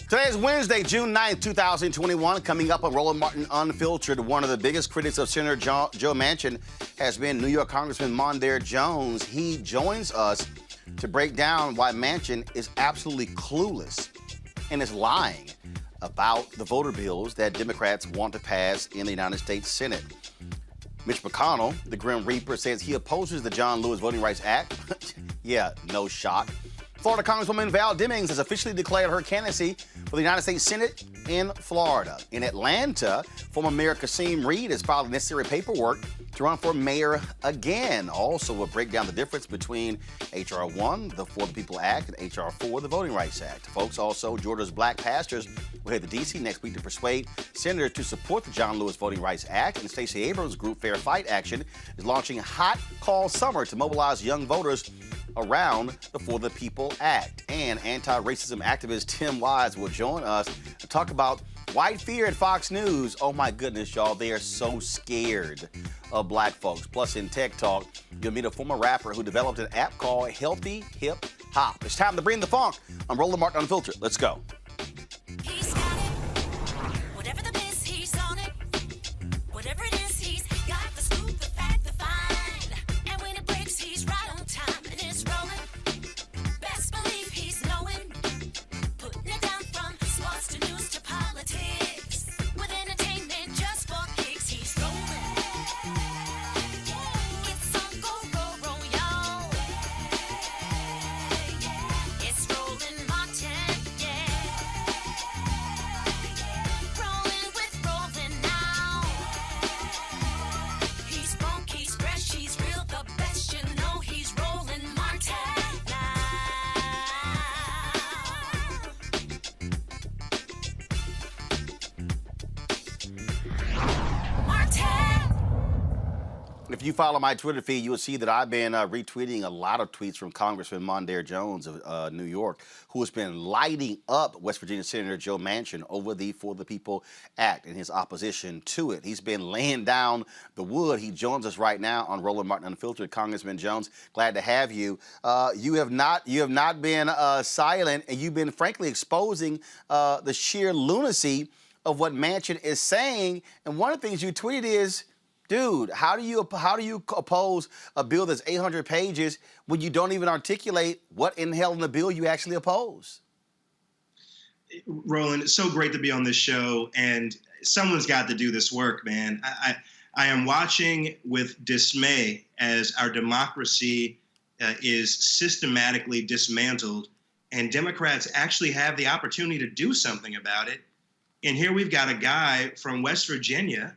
Today is Wednesday, June 9th, 2021. Coming up on Roland Martin Unfiltered, one of the biggest critics of Senator Joe Manchin has been New York Congressman Mondaire Jones. He joins us to break down why Manchin is absolutely clueless and is lying about the voter bills that Democrats want to pass in the United States Senate. Mitch McConnell, the Grim Reaper, says he opposes the John Lewis Voting Rights Act. Yeah, no shock. Florida Congresswoman Val Demings has officially declared her candidacy for the United States Senate in Florida. In Atlanta, former Mayor Kasim has filed the necessary paperwork to run for mayor again. Also, we'll break down the difference between HR1, the For the People Act, and HR4, the Voting Rights Act. Folks, also, Georgia's black pastors will head to D.C. next week to persuade senators to support the John Lewis Voting Rights Act. And Stacey Abrams' group Fair Fight Action is launching Hot Call Summer to mobilize young voters around the For the People Act. And anti-racism activist Tim Wise will join us to talk about white fear at Fox News. Oh my goodness, y'all, they are so scared of black folks. Plus, in Tech Talk, you'll meet a former rapper who developed an app called Healthy Hip Hop. It's time to bring the funk. I'm Roland Martin Unfiltered. Let's go. He's got it. Whatever the miss, he's on it. Whatever it is, he's got the scoop, the fact, the find. And when it breaks, he's right on time. And it's rolling. Best believe he's knowing. Putting it down from sports to news to politics. With entertainment just for kicks, he's rolling. It's on go, y'all. It's Roland Martin, yeah. Rolling with Roland now. He's funk, he's fresh, he's real, the best, you know he's Roland Martin now. Martin! If you follow my Twitter feed, you will see that I've been retweeting a lot of tweets from Congressman Mondaire Jones of New York, who has been lighting up West Virginia Senator Joe Manchin over the For the People Act and his opposition to it. He's been laying down the wood. He joins us right now on Roland Martin Unfiltered. Congressman Jones, glad to have you. You have not been silent, and you've been frankly exposing the sheer lunacy of what Manchin is saying. And one of the things you tweeted is, dude, how do you oppose a bill that's 800 pages when you don't even articulate what in hell in the bill you actually oppose? Roland, it's so great to be on this show, and someone's got to do this work, man. I am watching with dismay as our democracy is systematically dismantled, and Democrats actually have the opportunity to do something about it. And here we've got a guy from West Virginia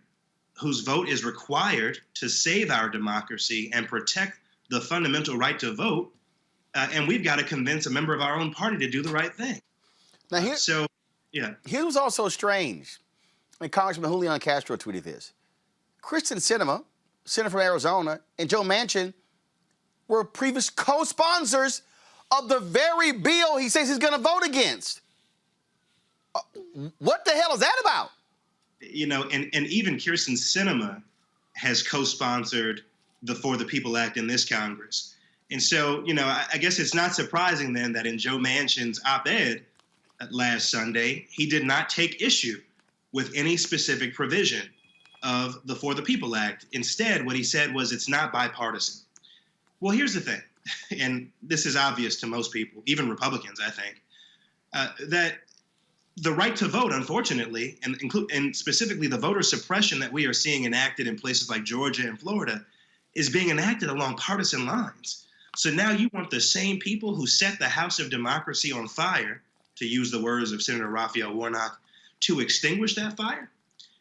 whose vote is required to save our democracy and protect the fundamental right to vote, and we've got to convince a member of our own party to do the right thing. Now, here's what's also strange. Congressman Julian Castro tweeted this. Kristen Sinema, senator from Arizona, and Joe Manchin were previous co-sponsors of the very bill he says he's going to vote against. What the hell is that about? You know, and even Kirsten Sinema has co-sponsored the For the People Act in this Congress. And so, you know, I guess it's not surprising then that in Joe Manchin's op-ed last Sunday, he did not take issue with any specific provision of the For the People Act. Instead, what he said was it's not bipartisan. Well, here's the thing, and this is obvious to most people, even Republicans, I think, that the right to vote, unfortunately, and specifically the voter suppression that we are seeing enacted in places like Georgia and Florida, is being enacted along partisan lines. So now you want the same people who set the House of Democracy on fire, to use the words of Senator Raphael Warnock, to extinguish that fire?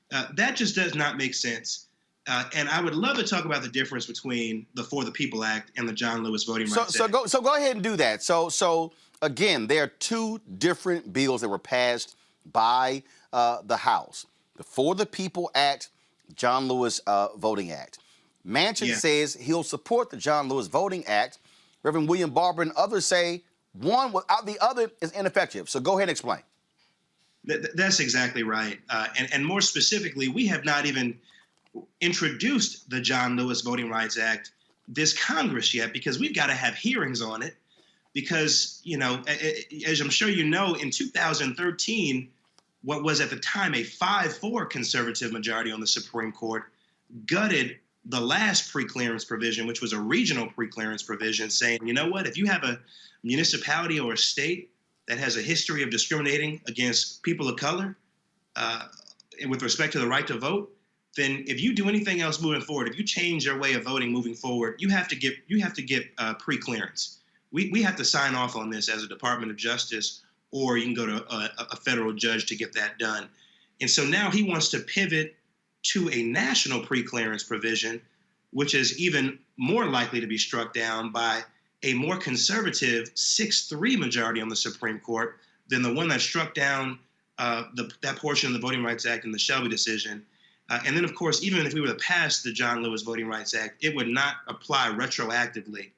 That just does not make sense. And I would love to talk about the difference between the For the People Act and the John Lewis Voting Rights Act. So go ahead and do that. So again, there are two different bills that were passed by the House. The For the People Act, John Lewis Voting Act. Manchin says he'll support the John Lewis Voting Act. Reverend William Barber and others say one without the other is ineffective. So go ahead and explain. That's exactly right. And more specifically, we have not even introduced the John Lewis Voting Rights Act this Congress yet, because we've got to have hearings on it, because, as I'm sure you know, in 2013, what was at the time a 5-4 conservative majority on the Supreme Court gutted the last pre-clearance provision, which was a regional pre-clearance provision, saying, you know what, if you have a municipality or a state that has a history of discriminating against people of color with respect to the right to vote, then if you do anything else moving forward, if you change your way of voting moving forward, you have to get pre-clearance. We have to sign off on this as a Department of Justice, or you can go to a federal judge to get that done. And so now he wants to pivot to a national pre-clearance provision, which is even more likely to be struck down by a more conservative 6-3 majority on the Supreme Court than the one that struck down that portion of the Voting Rights Act in the Shelby decision. And then, of course, even if we were to pass the John Lewis Voting Rights Act, it would not apply retroactively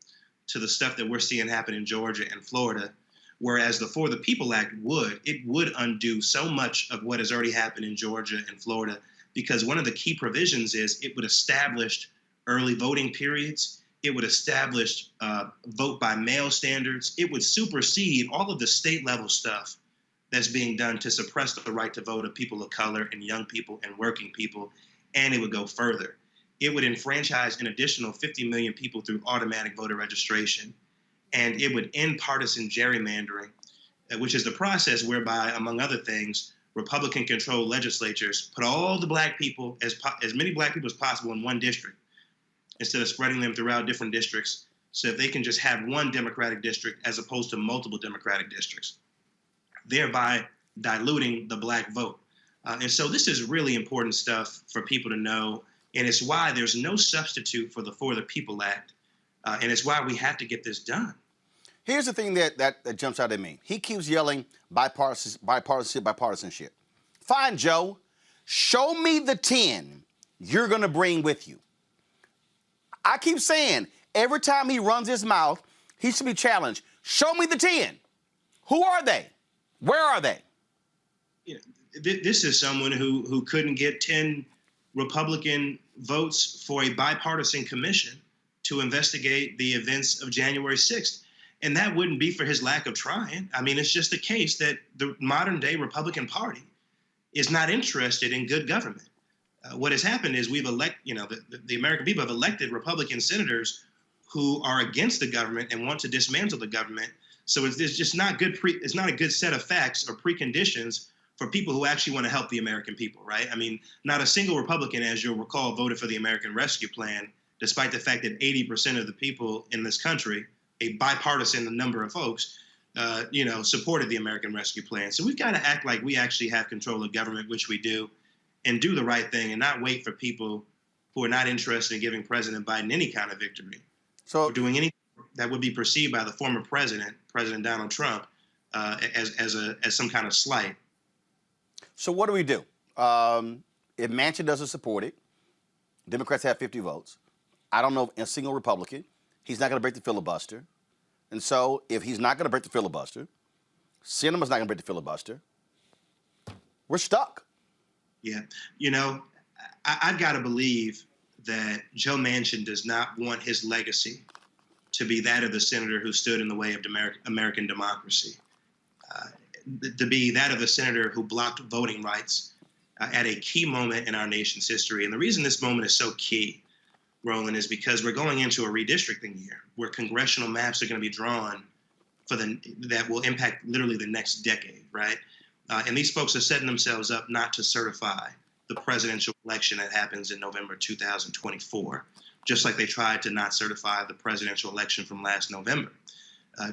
to the stuff that we're seeing happen in Georgia and Florida, whereas the For the People Act would. It would undo so much of what has already happened in Georgia and Florida, because one of the key provisions is it would establish early voting periods. It would establish vote by mail standards. It would supersede all of the state level stuff that's being done to suppress the right to vote of people of color and young people and working people. And it would go further. It would enfranchise an additional 50 million people through automatic voter registration. And it would end partisan gerrymandering, which is the process whereby, among other things, Republican-controlled legislatures put all the black people, as many black people as possible, in one district instead of spreading them throughout different districts, so that they can just have one Democratic district as opposed to multiple Democratic districts, thereby diluting the black vote. And so this is really important stuff for people to know, and it's why there's no substitute for the People Act, and it's why we have to get this done. Here's the thing that jumps out at me. He keeps yelling bipartisanship. Fine, Joe. Show me the 10 you're going to bring with you. I keep saying, every time he runs his mouth, he should be challenged. Show me the 10. Who are they? Where are they? This is someone who couldn't get 10 Republican votes for a bipartisan commission to investigate the events of January 6th. And that wouldn't be for his lack of trying. I mean, it's just the case that the modern day Republican Party is not interested in good government. What has happened is we've the American people have elected Republican senators who are against the government and want to dismantle the government. So it's just not good. It's not a good set of facts or preconditions for people who actually want to help the American people, right? I mean, not a single Republican, as you'll recall, voted for the American Rescue Plan, despite the fact that 80% of the people in this country, a bipartisan number of folks, supported the American Rescue Plan. So we've got to act like we actually have control of government, which we do, and do the right thing and not wait for people who are not interested in giving President Biden any kind of victory, or doing anything that would be perceived by the former president, President Donald Trump, as some kind of slight. So what do we do? If Manchin doesn't support it, Democrats have 50 votes. I don't know a single Republican. He's not going to break the filibuster. And so if he's not going to break the filibuster, Sinema's not going to break the filibuster, we're stuck. Yeah. I've got to believe that Joe Manchin does not want his legacy to be that of the senator who stood in the way of American democracy, to be that of the senator who blocked voting rights at a key moment in our nation's history. And the reason this moment is so key, Roland, is because we're going into a redistricting year where congressional maps are going to be drawn that will impact literally the next decade, right? And these folks are setting themselves up not to certify the presidential election that happens in November 2024, just like they tried to not certify the presidential election from last November,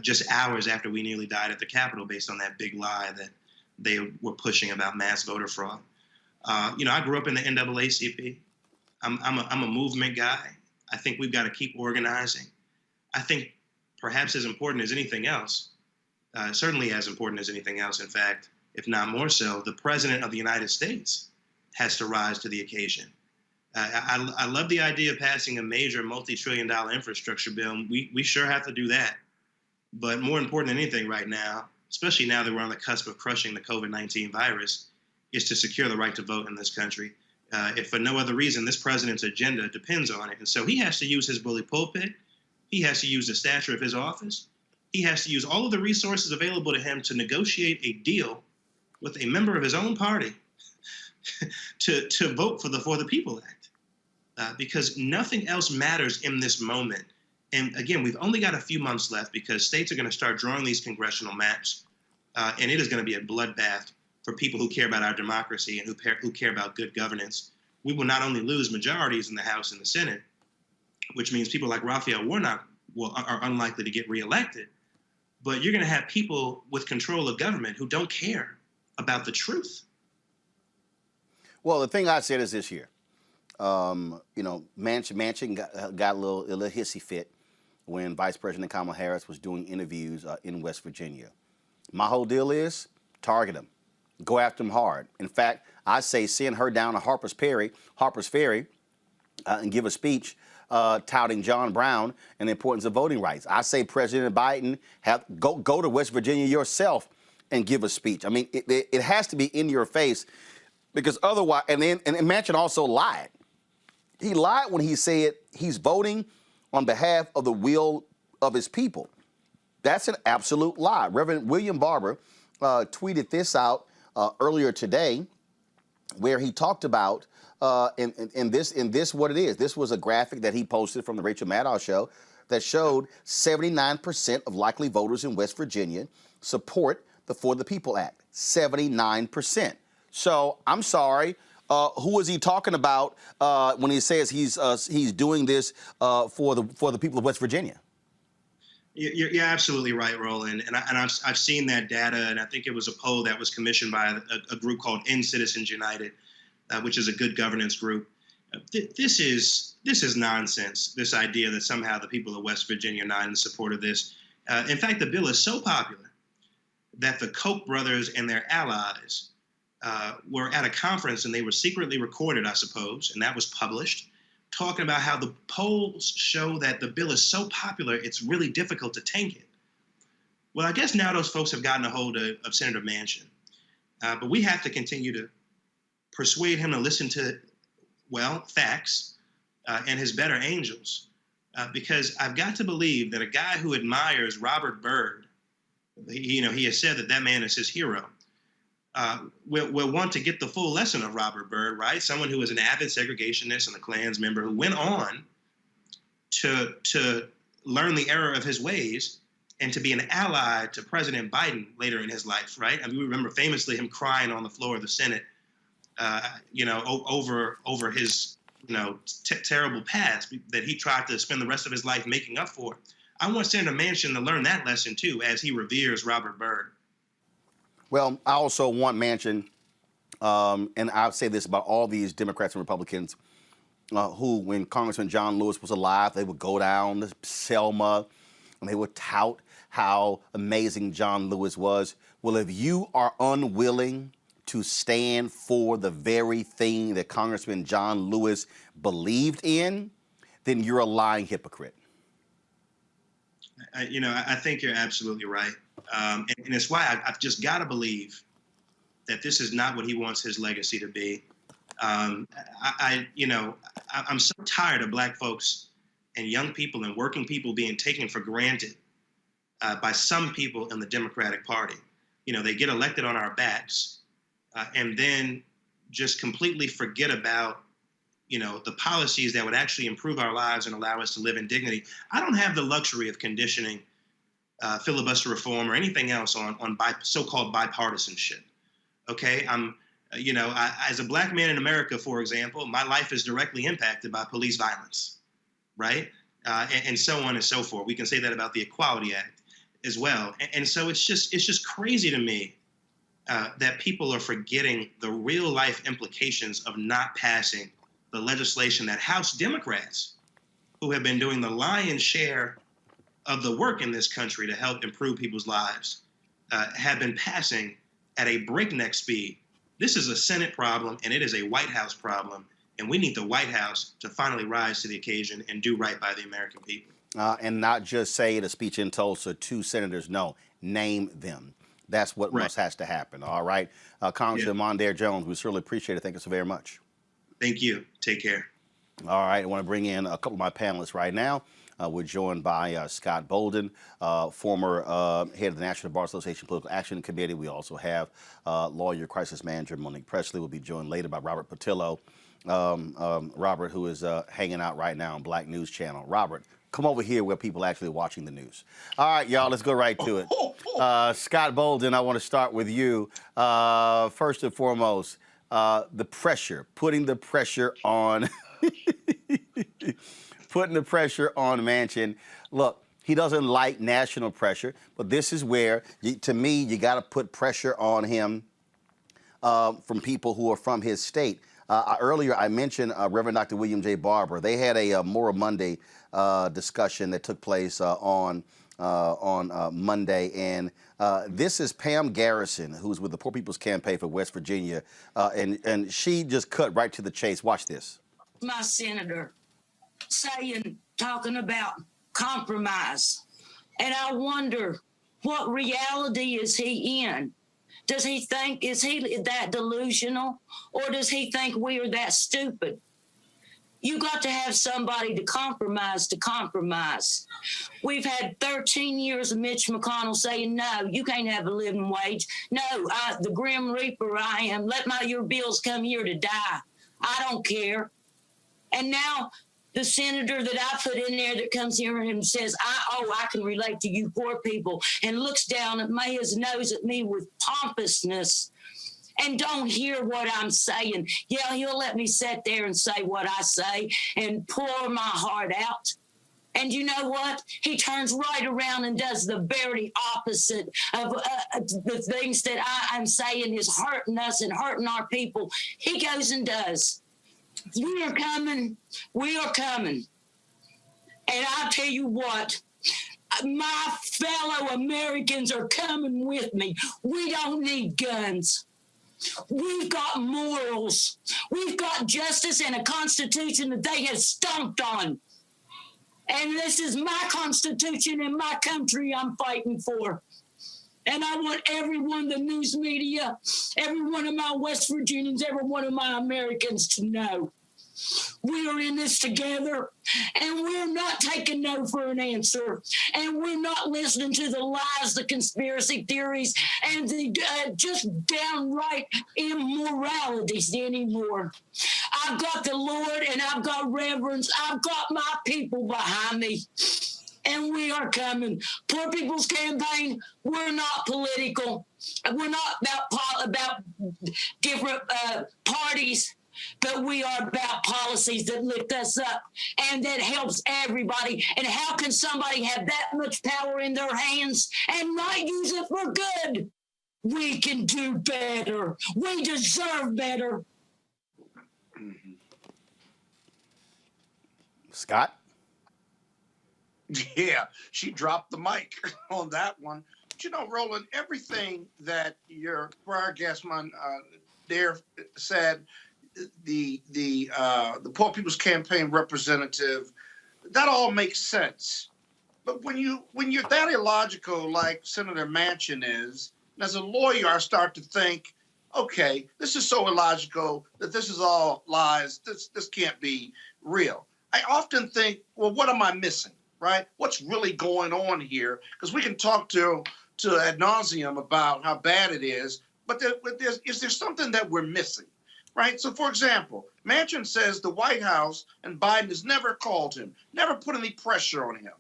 just hours after we nearly died at the Capitol based on that big lie that they were pushing about mass voter fraud. I grew up in the NAACP. I'm a movement guy. I think we've got to keep organizing. I think perhaps as important as anything else, certainly as important as anything else, in fact, if not more so, the President of the United States has to rise to the occasion. I love the idea of passing a major multi-trillion-dollar infrastructure bill. We sure have to do that. But more important than anything right now, especially now that we're on the cusp of crushing the COVID-19 virus, is to secure the right to vote in this country. If for no other reason, this president's agenda depends on it. And so he has to use his bully pulpit. He has to use the stature of his office. he has to use all of the resources available to him to negotiate a deal with a member of his own party to vote for the People Act, because nothing else matters in this moment. And again, we've only got a few months left because states are going to start drawing these congressional maps, and it is going to be a bloodbath for people who care about our democracy and who care about good governance. We will not only lose majorities in the House and the Senate, which means people like Raphael Warnock are unlikely to get reelected, but you're going to have people with control of government who don't care about the truth. Well, the thing I said is this here. Manchin got a little hissy fit when Vice President Kamala Harris was doing interviews in West Virginia. My whole deal is target him. Go after him hard. In fact, I say send her down to Harper's Ferry, and give a speech touting John Brown and the importance of voting rights. I say President Biden go to West Virginia yourself and give a speech. I mean, it has to be in your face, because otherwise, and Manchin also lied. He lied when he said he's voting on behalf of the will of his people. That's an absolute lie. Reverend William Barber tweeted this out earlier today, where he talked about in this what it is. This was a graphic that he posted from the Rachel Maddow show that showed 79% of likely voters in West Virginia support the For the People Act. 79%. So I'm sorry. Who is he talking about when he says he's doing this for the people of West Virginia? You're absolutely right, Roland. And I've seen that data, and I think it was a poll that was commissioned by a group called End Citizens United, which is a good governance group. This is nonsense, this idea that somehow the people of West Virginia are not in support of this. In fact, the bill is so popular that the Koch brothers and their allies were at a conference, and they were secretly recorded, I suppose, and that was published, talking about how the polls show that the bill is so popular, it's really difficult to tank it. Well, I guess now those folks have gotten a hold of Senator Manchin. But we have to continue to persuade him to listen to, well, facts and his better angels. Because I've got to believe that a guy who admires Robert Byrd, he has said that man is his hero, will want to get the full lesson of Robert Byrd, right? Someone who was an avid segregationist and a Klans member who went on to learn the error of his ways and to be an ally to President Biden later in his life, right? I mean, we remember famously him crying on the floor of the Senate, over his, terrible past that he tried to spend the rest of his life making up for. I want Senator Manchin to learn that lesson too, as he reveres Robert Byrd. Well, I also want Manchin, and I'll say this about all these Democrats and Republicans, who, when Congressman John Lewis was alive, they would go down to Selma and they would tout how amazing John Lewis was. Well, if you are unwilling to stand for the very thing that Congressman John Lewis believed in, then you're a lying hypocrite. I think you're absolutely right. And it's why I've just got to believe that this is not what he wants his legacy to be. I'm so tired of black folks and young people and working people being taken for granted by some people in the Democratic Party. They get elected on our backs and then just completely forget about the policies that would actually improve our lives and allow us to live in dignity. I don't have the luxury of conditioning filibuster reform or anything else on so-called bipartisanship. Okay, as a black man in America, for example, my life is directly impacted by police violence, right? And so on and so forth. We can say that about the Equality Act as well. And so it's just crazy to me that people are forgetting the real life implications of not passing the legislation that House Democrats, who have been doing the lion's share of the work in this country to help improve people's lives, have been passing at a breakneck speed. This is a Senate problem, and it is a White House problem, and we need the White House to finally rise to the occasion and do right by the American people. And not just say at a speech in Tulsa, 2 senators, no, name them. That's what has to happen, all right? Congressman Mondaire Jones, we certainly appreciate it. Thank you so very much. Thank you. Take care. All right, I want to bring in a couple of my panelists right now. We're joined by Scott Bolden, former head of the National Bar Association Political Action Committee. We also have lawyer, crisis manager Monique Presley. Will be joined later by Robert Patillo. Robert, who is hanging out right now on Black News Channel. Robert, come over here where people are actually watching the news. All right, y'all, let's go right to it. Scott Bolden, I want to start with you. First and foremost, the pressure, putting the pressure on, putting the pressure on Manchin. Look, he doesn't like national pressure, but this is where, to me, you got to put pressure on him from people who are from his state. Earlier, I mentioned Reverend Dr. William J. Barber. They had a Moral Monday discussion that took place on Monday, and this is Pam Garrison, who's with the Poor People's Campaign for West Virginia, and she just cut right to the chase. Watch this. My senator talking about compromise, and I wonder, what reality is he in? Does he think, is he that delusional, or does he think we are that stupid? You got to have somebody to compromise. We've had 13 years of Mitch McConnell saying, no, you can't have a living wage. No, the Grim Reaper I am. Let your bills come here to die. I don't care. And now the senator that I put in there that comes here and says, I can relate to you poor people, and looks down at me, his nose at me with pompousness, and don't hear what I'm saying. Yeah, he'll let me sit there and say what I say and pour my heart out. And you know what? He turns right around and does the very opposite of the things that I'm saying is hurting us and hurting our people. He goes and does. We are coming. And I'll tell you what, my fellow Americans are coming with me. We don't need guns. We've got morals. We've got justice and a constitution that they have stomped on. And this is my constitution and my country I'm fighting for. And I want everyone, the news media, every one of my West Virginians, every one of my Americans to know we are in this together, and we're not taking no for an answer, and we're not listening to the lies, the conspiracy theories, and the just downright immoralities anymore. I've got the Lord, and I've got reverence. I've got my people behind me. And we are coming. Poor People's Campaign, we're not political. We're not about different parties, but we are about policies that lift us up and that helps everybody. And how can somebody have that much power in their hands and not use it for good? We can do better. We deserve better. Scott? Yeah, she dropped the mic on that one. But you know, Roland, everything that your prior guestman there said, the Poor People's Campaign representative, that all makes sense. But when you're that illogical like Senator Manchin is, and as a lawyer, I start to think, okay, this is so illogical that this is all lies. This can't be real. I often think, well, what am I missing? Right? What's really going on here? Because we can talk to ad nauseum about how bad it is, but is there something that we're missing? Right? So, for example, Manchin says the White House and Biden has never called him, never put any pressure on him.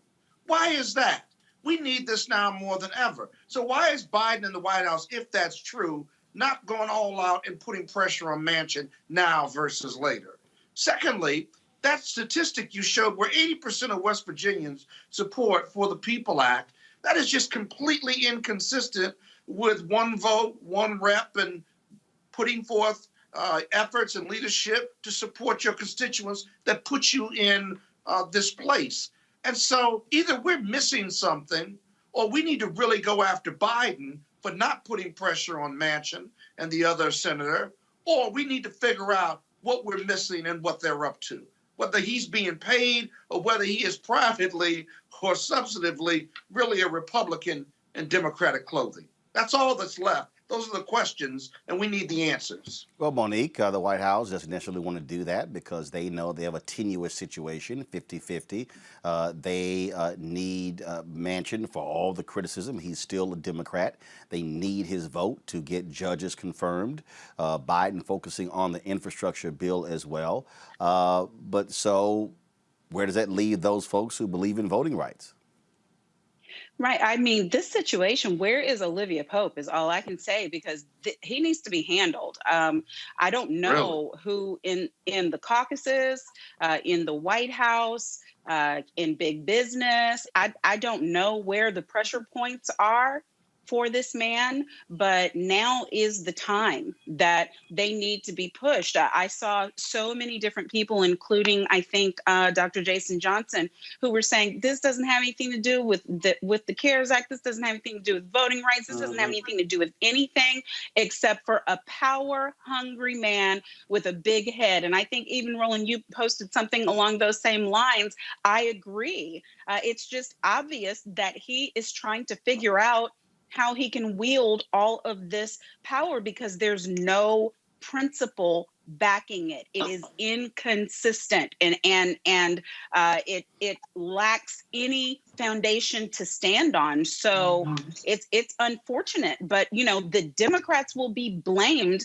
Why is that? We need this now more than ever. So why is Biden and the White House, if that's true, not going all out and putting pressure on Manchin now versus later? Secondly, that statistic you showed where 80% of West Virginians support For the People Act, that is just completely inconsistent with one vote, one rep, and putting forth efforts and leadership to support your constituents that put you in this place. And so either we're missing something or we need to really go after Biden for not putting pressure on Manchin and the other senator, or we need to figure out what we're missing and what they're up to, whether he's being paid or whether he is privately or substantively really a Republican in Democratic clothing. That's all that's left. Those are the questions, and we need the answers. Well, Monique, the White House doesn't necessarily want to do that because they know they have a tenuous situation, 50-50. They need Manchin for all the criticism. He's still a Democrat. They need his vote to get judges confirmed. Biden focusing on the infrastructure bill as well. But so where does that leave those folks who believe in voting rights? Right. I mean, this situation, where is Olivia Pope is all I can say, because he needs to be handled. I don't know who in the caucuses, in the White House, in big business. I don't know where the pressure points are for this man, but now is the time that they need to be pushed. I saw so many different people, including, I think, Dr. Jason Johnson, who were saying this doesn't have anything to do with the CARES Act. This doesn't have anything to do with voting rights. This doesn't have anything to do with anything except for a power-hungry man with a big head. And I think even, Roland, you posted something along those same lines. I agree. It's just obvious that he is trying to figure out how he can wield all of this power, because there's no principle backing it. It is inconsistent and it lacks any foundation to stand on. So it's unfortunate, but the Democrats will be blamed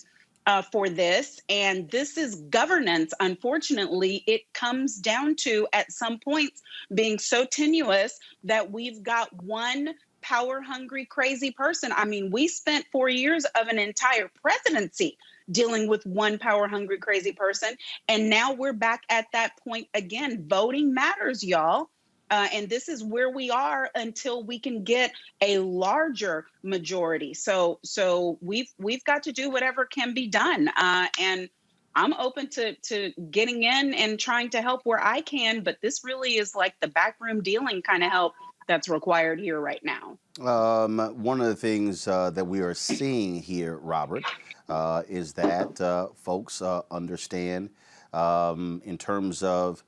for this, and this is governance. Unfortunately, it comes down to, at some points, being so tenuous that we've got one power-hungry, crazy person. I mean, we spent 4 years of an entire presidency dealing with one power-hungry, crazy person, and now we're back at that point again. Voting matters, y'all, and this is where we are until we can get a larger majority. So we've got to do whatever can be done, and I'm open to getting in and trying to help where I can, but this really is like the backroom dealing kind of help that's required here right now. One of the things that we are seeing here, Robert, is that folks understand in terms of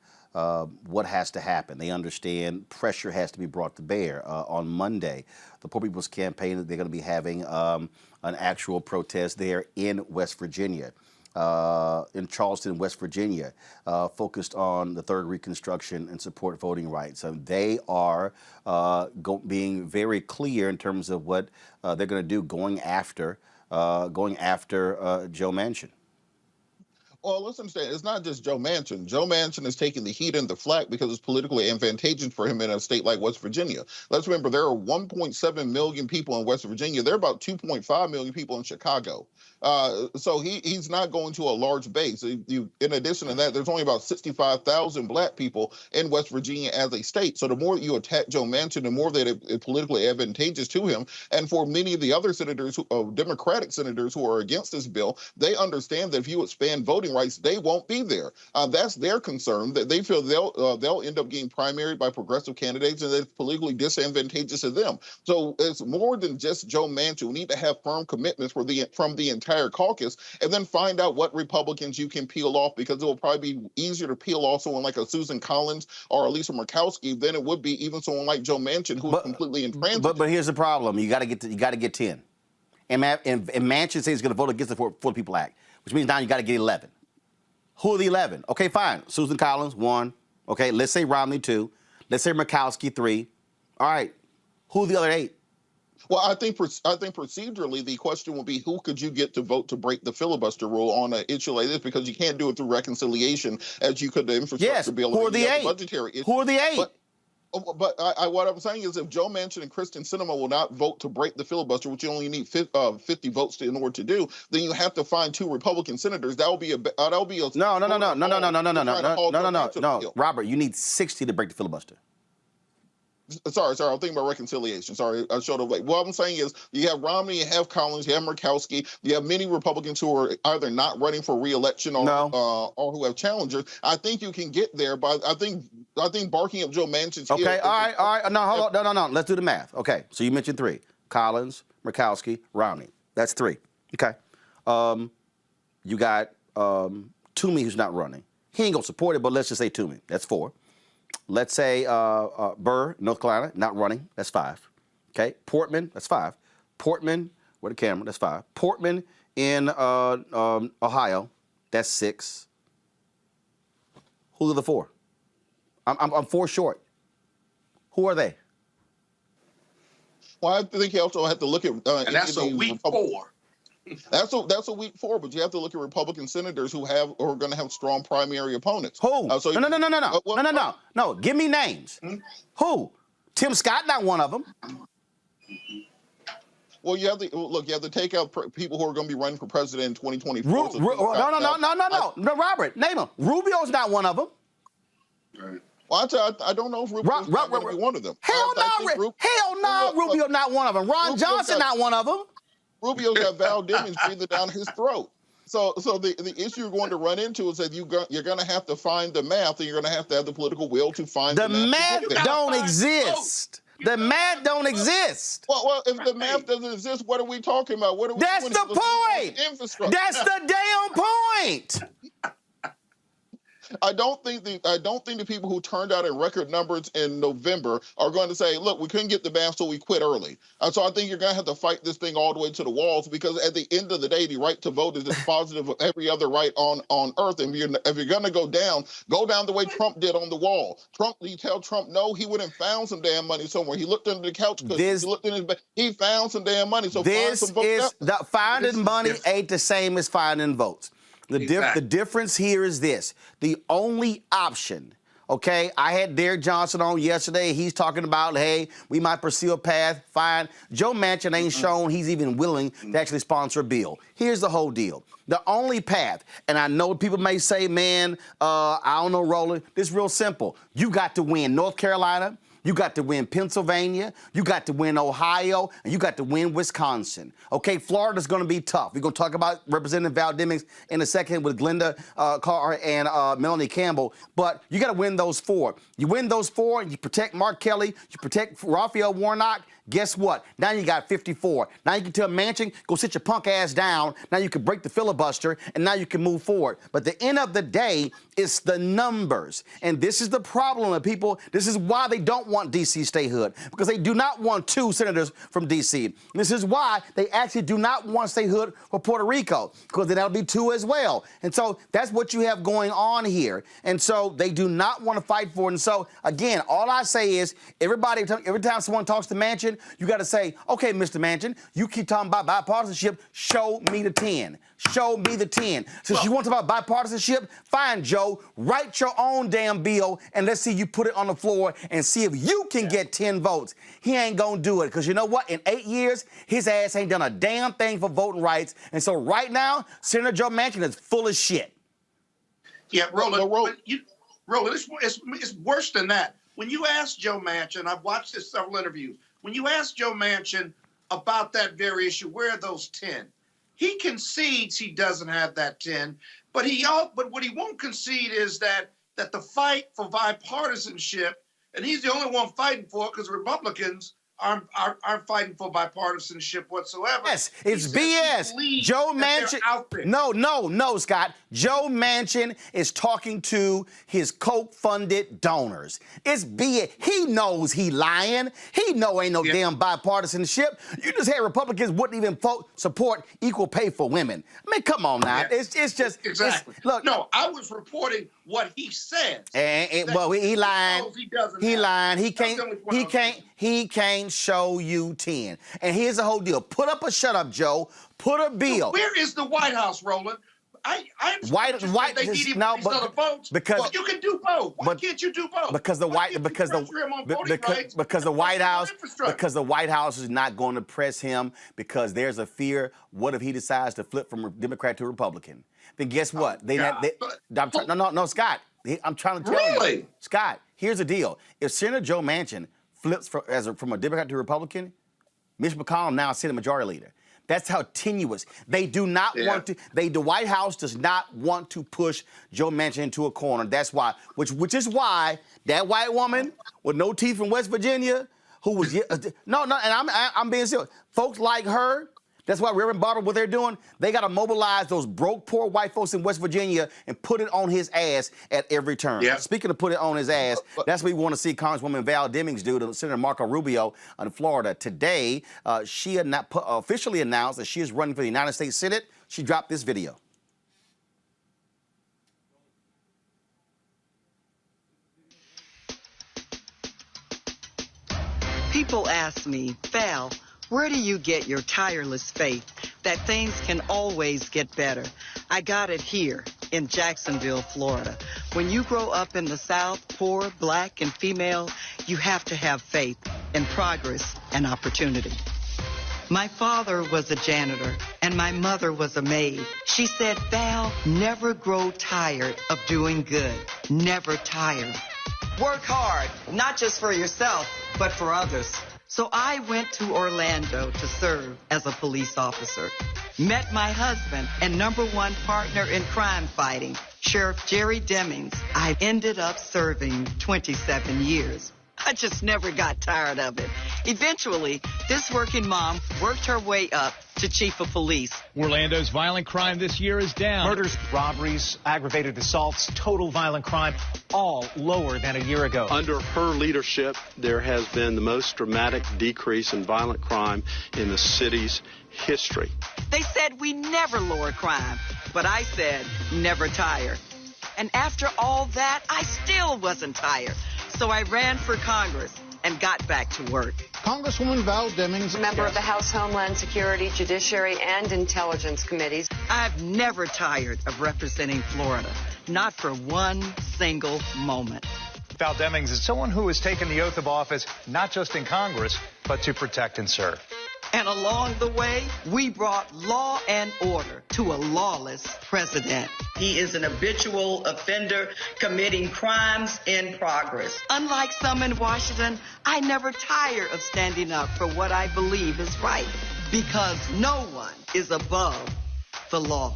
what has to happen. They understand pressure has to be brought to bear. On Monday, the Poor People's Campaign, they're going to be having an actual protest there in West Virginia. In Charleston, West Virginia, focused on the third Reconstruction and support voting rights. They are being very clear in terms of what they're going to do, going after Joe Manchin. Well, let's understand, it's not just Joe Manchin. Joe Manchin is taking the heat and the flack because it's politically advantageous for him in a state like West Virginia. Let's remember, there are 1.7 million people in West Virginia. There are about 2.5 million people in Chicago. So he's not going to a large base. In addition to that, there's only about 65,000 black people in West Virginia as a state. So the more that you attack Joe Manchin, the more that it's politically advantageous to him. And for many of the other senators, Democratic senators who are against this bill, they understand that if you expand voting rights, they won't be there. That's their concern, that they feel they'll end up getting primaried by progressive candidates, and that's politically disadvantageous to them. So it's more than just Joe Manchin. We need to have firm commitments from the entire caucus, and then find out what Republicans you can peel off, because it will probably be easier to peel off someone like a Susan Collins or a Lisa Murkowski than it would be even someone like Joe Manchin, who's completely intransigent. But here's the problem: you got to get 10, and Manchin says he's going to vote against the For the People Act, which means now you got to get 11. Who are the 11? Okay, fine. Susan Collins, 1. Okay, let's say Romney, 2. Let's say Murkowski, 3. All right. Who are the other 8? Well, I think procedurally the question will be, who could you get to vote to break the filibuster rule on an issue like this? Because you can't do it through reconciliation as you could the infrastructure bill. Who are the 8? Budgetary issue. Who are the 8? But what I'm saying is, if Joe Manchin and Kristen Sinema will not vote to break the filibuster, which you only need 50 votes in order to do, then you have to find 2 Republican senators. That will be a No. Robert, you need 60 to break the filibuster. Sorry, I'm thinking about reconciliation. Sorry, I showed up late. What I'm saying is, you have Romney, you have Collins, you have Murkowski, you have many Republicans who are either not running for re-election or who have challengers. I think you can get there, but I think barking up Joe Manchin's heel. Okay, all right. No, hold on. No. Let's do the math. Okay, so you mentioned 3: Collins, Murkowski, Romney. That's 3. Okay. You got Toomey, who's not running. He ain't gonna support it, but let's just say Toomey. That's 4. Let's say Burr, North Carolina, not running. That's 5. Okay. Portman, that's 5. Portman, Where the camera? That's 5. Portman in Ohio. That's 6. Who's the other 4? I'm 4 short. Who are they? Well, I think you also have to look at. And that's a week 4. That's a week 4, but you have to look at Republican senators who are going to have strong primary opponents. Who? No. Give me names. Who? Tim Scott, not one of them. Well, you have to take out people who are going to be running for president in 2024. No, Robert, name them. Rubio's not one of them. Right. Well, I don't know if Rubio's not going to be one of them. Hell no, Rubio not one of them. Ron Johnson not one of them. Rubio's got Val Demings breathing down his throat. So the issue you're going to run into is that you're going to have to find the math, and you're going to have the political will to find the math. The math don't exist. The math don't exist. Well, if the math doesn't exist, what are we talking about? What are we That's doing the point. Infrastructure. That's the damn point. I don't think the people who turned out in record numbers in November are going to say, look, we couldn't get the math, so we quit early. So I think you're going to have to fight this thing all the way to the walls, because at the end of the day, the right to vote is as positive of every other right on earth. And if you're going to go down the way Trump did on the wall. You tell Trump no, he would have found some damn money somewhere. He looked under the couch, he found some damn money. So finding money ain't the same as finding votes. The difference here is this. The only option, okay, I had Derek Johnson on yesterday. He's talking about, hey, we might pursue a path. Fine. Joe Manchin ain't shown he's even willing to actually sponsor a bill. Here's the whole deal. The only path, and I know people may say, man, I don't know, Roland. This is real simple. You got to win North Carolina. You got to win Pennsylvania, you got to win Ohio, and you got to win Wisconsin. Okay, Florida's going to be tough. We're going to talk about Representative Val Demings in a second with Glenda Carr and Melanie Campbell, but you got to win those 4. You win those 4, and you protect Mark Kelly, you protect Raphael Warnock. Guess what? Now you got 54. Now you can tell Manchin, go sit your punk ass down. Now you can break the filibuster, and now you can move forward. But at the end of the day, it's the numbers. And this is the problem with people. This is why they don't want D.C. statehood, because they do not want 2 senators from D.C. This is why they actually do not want statehood for Puerto Rico, because then that'll be 2 as well. And so that's what you have going on here. And so they do not want to fight for it. And so, again, all I say is every time someone talks to Manchin, you got to say, okay, Mr. Manchin, you keep talking about bipartisanship, show me the 10. Show me the 10. Since you want to talk about bipartisanship, fine, Joe, write your own damn bill, and let's see you put it on the floor and see if you can get 10 votes. He ain't going to do it, because you know what? In 8 years, his ass ain't done a damn thing for voting rights. And so right now, Senator Joe Manchin is full of shit. Yeah, Roland, it's worse than that. When you ask Joe Manchin, I've watched this several interviews, when you ask Joe Manchin about that very issue, where are those 10? He concedes he doesn't have that 10, but what he won't concede is that the fight for bipartisanship, and he's the only one fighting for it, because Republicans aren't fighting for bipartisanship whatsoever. Yes, it's BS. Joe Manchin. No, Scott. Joe Manchin is talking to his Coke-funded donors. It's BS. He knows he lying. He know ain't no damn bipartisanship. You just had Republicans wouldn't even support equal pay for women. I mean, come on now. Yeah. It's just exactly. Look. No, I was reporting what he says. Well, he lying. He lying. He can't show you 10. And here's the whole deal. Put up a shut up, Joe. Put a bill. Where is the White House, Roland? White they need even these other votes. Because you can do both. Why can't you do both? Because the White House is not going to press him, because there's a fear. What if he decides to flip from Democrat to Republican? Then guess what? Scott. I'm trying to tell you, Scott. Here's the deal. If Senator Joe Manchin flips from a Democrat to a Republican, Mitch McConnell now Senate Majority Leader. That's how tenuous. They do not want to. The White House does not want to push Joe Manchin into a corner. That's why, which is why that white woman with no teeth from West Virginia, who was and I'm being serious. Folks like her, That's why Reverend Barber, what they're doing, they got to mobilize those broke, poor white folks in West Virginia and put it on his ass at every turn. Yeah. Speaking of put it on his ass, that's what we want to see Congresswoman Val Demings do to Senator Marco Rubio in Florida. Today, she had not officially announced that she is running for the United States Senate. She dropped this video. People ask me, Val, where do you get your tireless faith that things can always get better? I got it here in Jacksonville, Florida. When you grow up in the South, poor, black, and female, you have to have faith in progress and opportunity. My father was a janitor, and my mother was a maid. She said, Val, never grow tired of doing good. Never tire. Work hard, not just for yourself, but for others. So I went to Orlando to serve as a police officer. Met my husband and #1 partner in crime fighting, Sheriff Jerry Demings. I ended up serving 27 years. I just never got tired of it. Eventually, this working mom worked her way up to chief of police. Orlando's violent crime this year is down. Murders, robberies, aggravated assaults, total violent crime, all lower than a year ago. Under her leadership, there has been the most dramatic decrease in violent crime in the city's history. They said we never lower crime, but I said never tire. And after all that, I still wasn't tired. So I ran for Congress and got back to work. Congresswoman Val Demings, member of the House Homeland Security, Judiciary, and Intelligence Committees. I've never tired of representing Florida, not for one single moment. Val Demings is someone who has taken the oath of office not just in Congress, but to protect and serve. And along the way, we brought law and order to a lawless president. He is an habitual offender committing crimes in progress. Unlike some in Washington, I never tire of standing up for what I believe is right, because no one is above the law.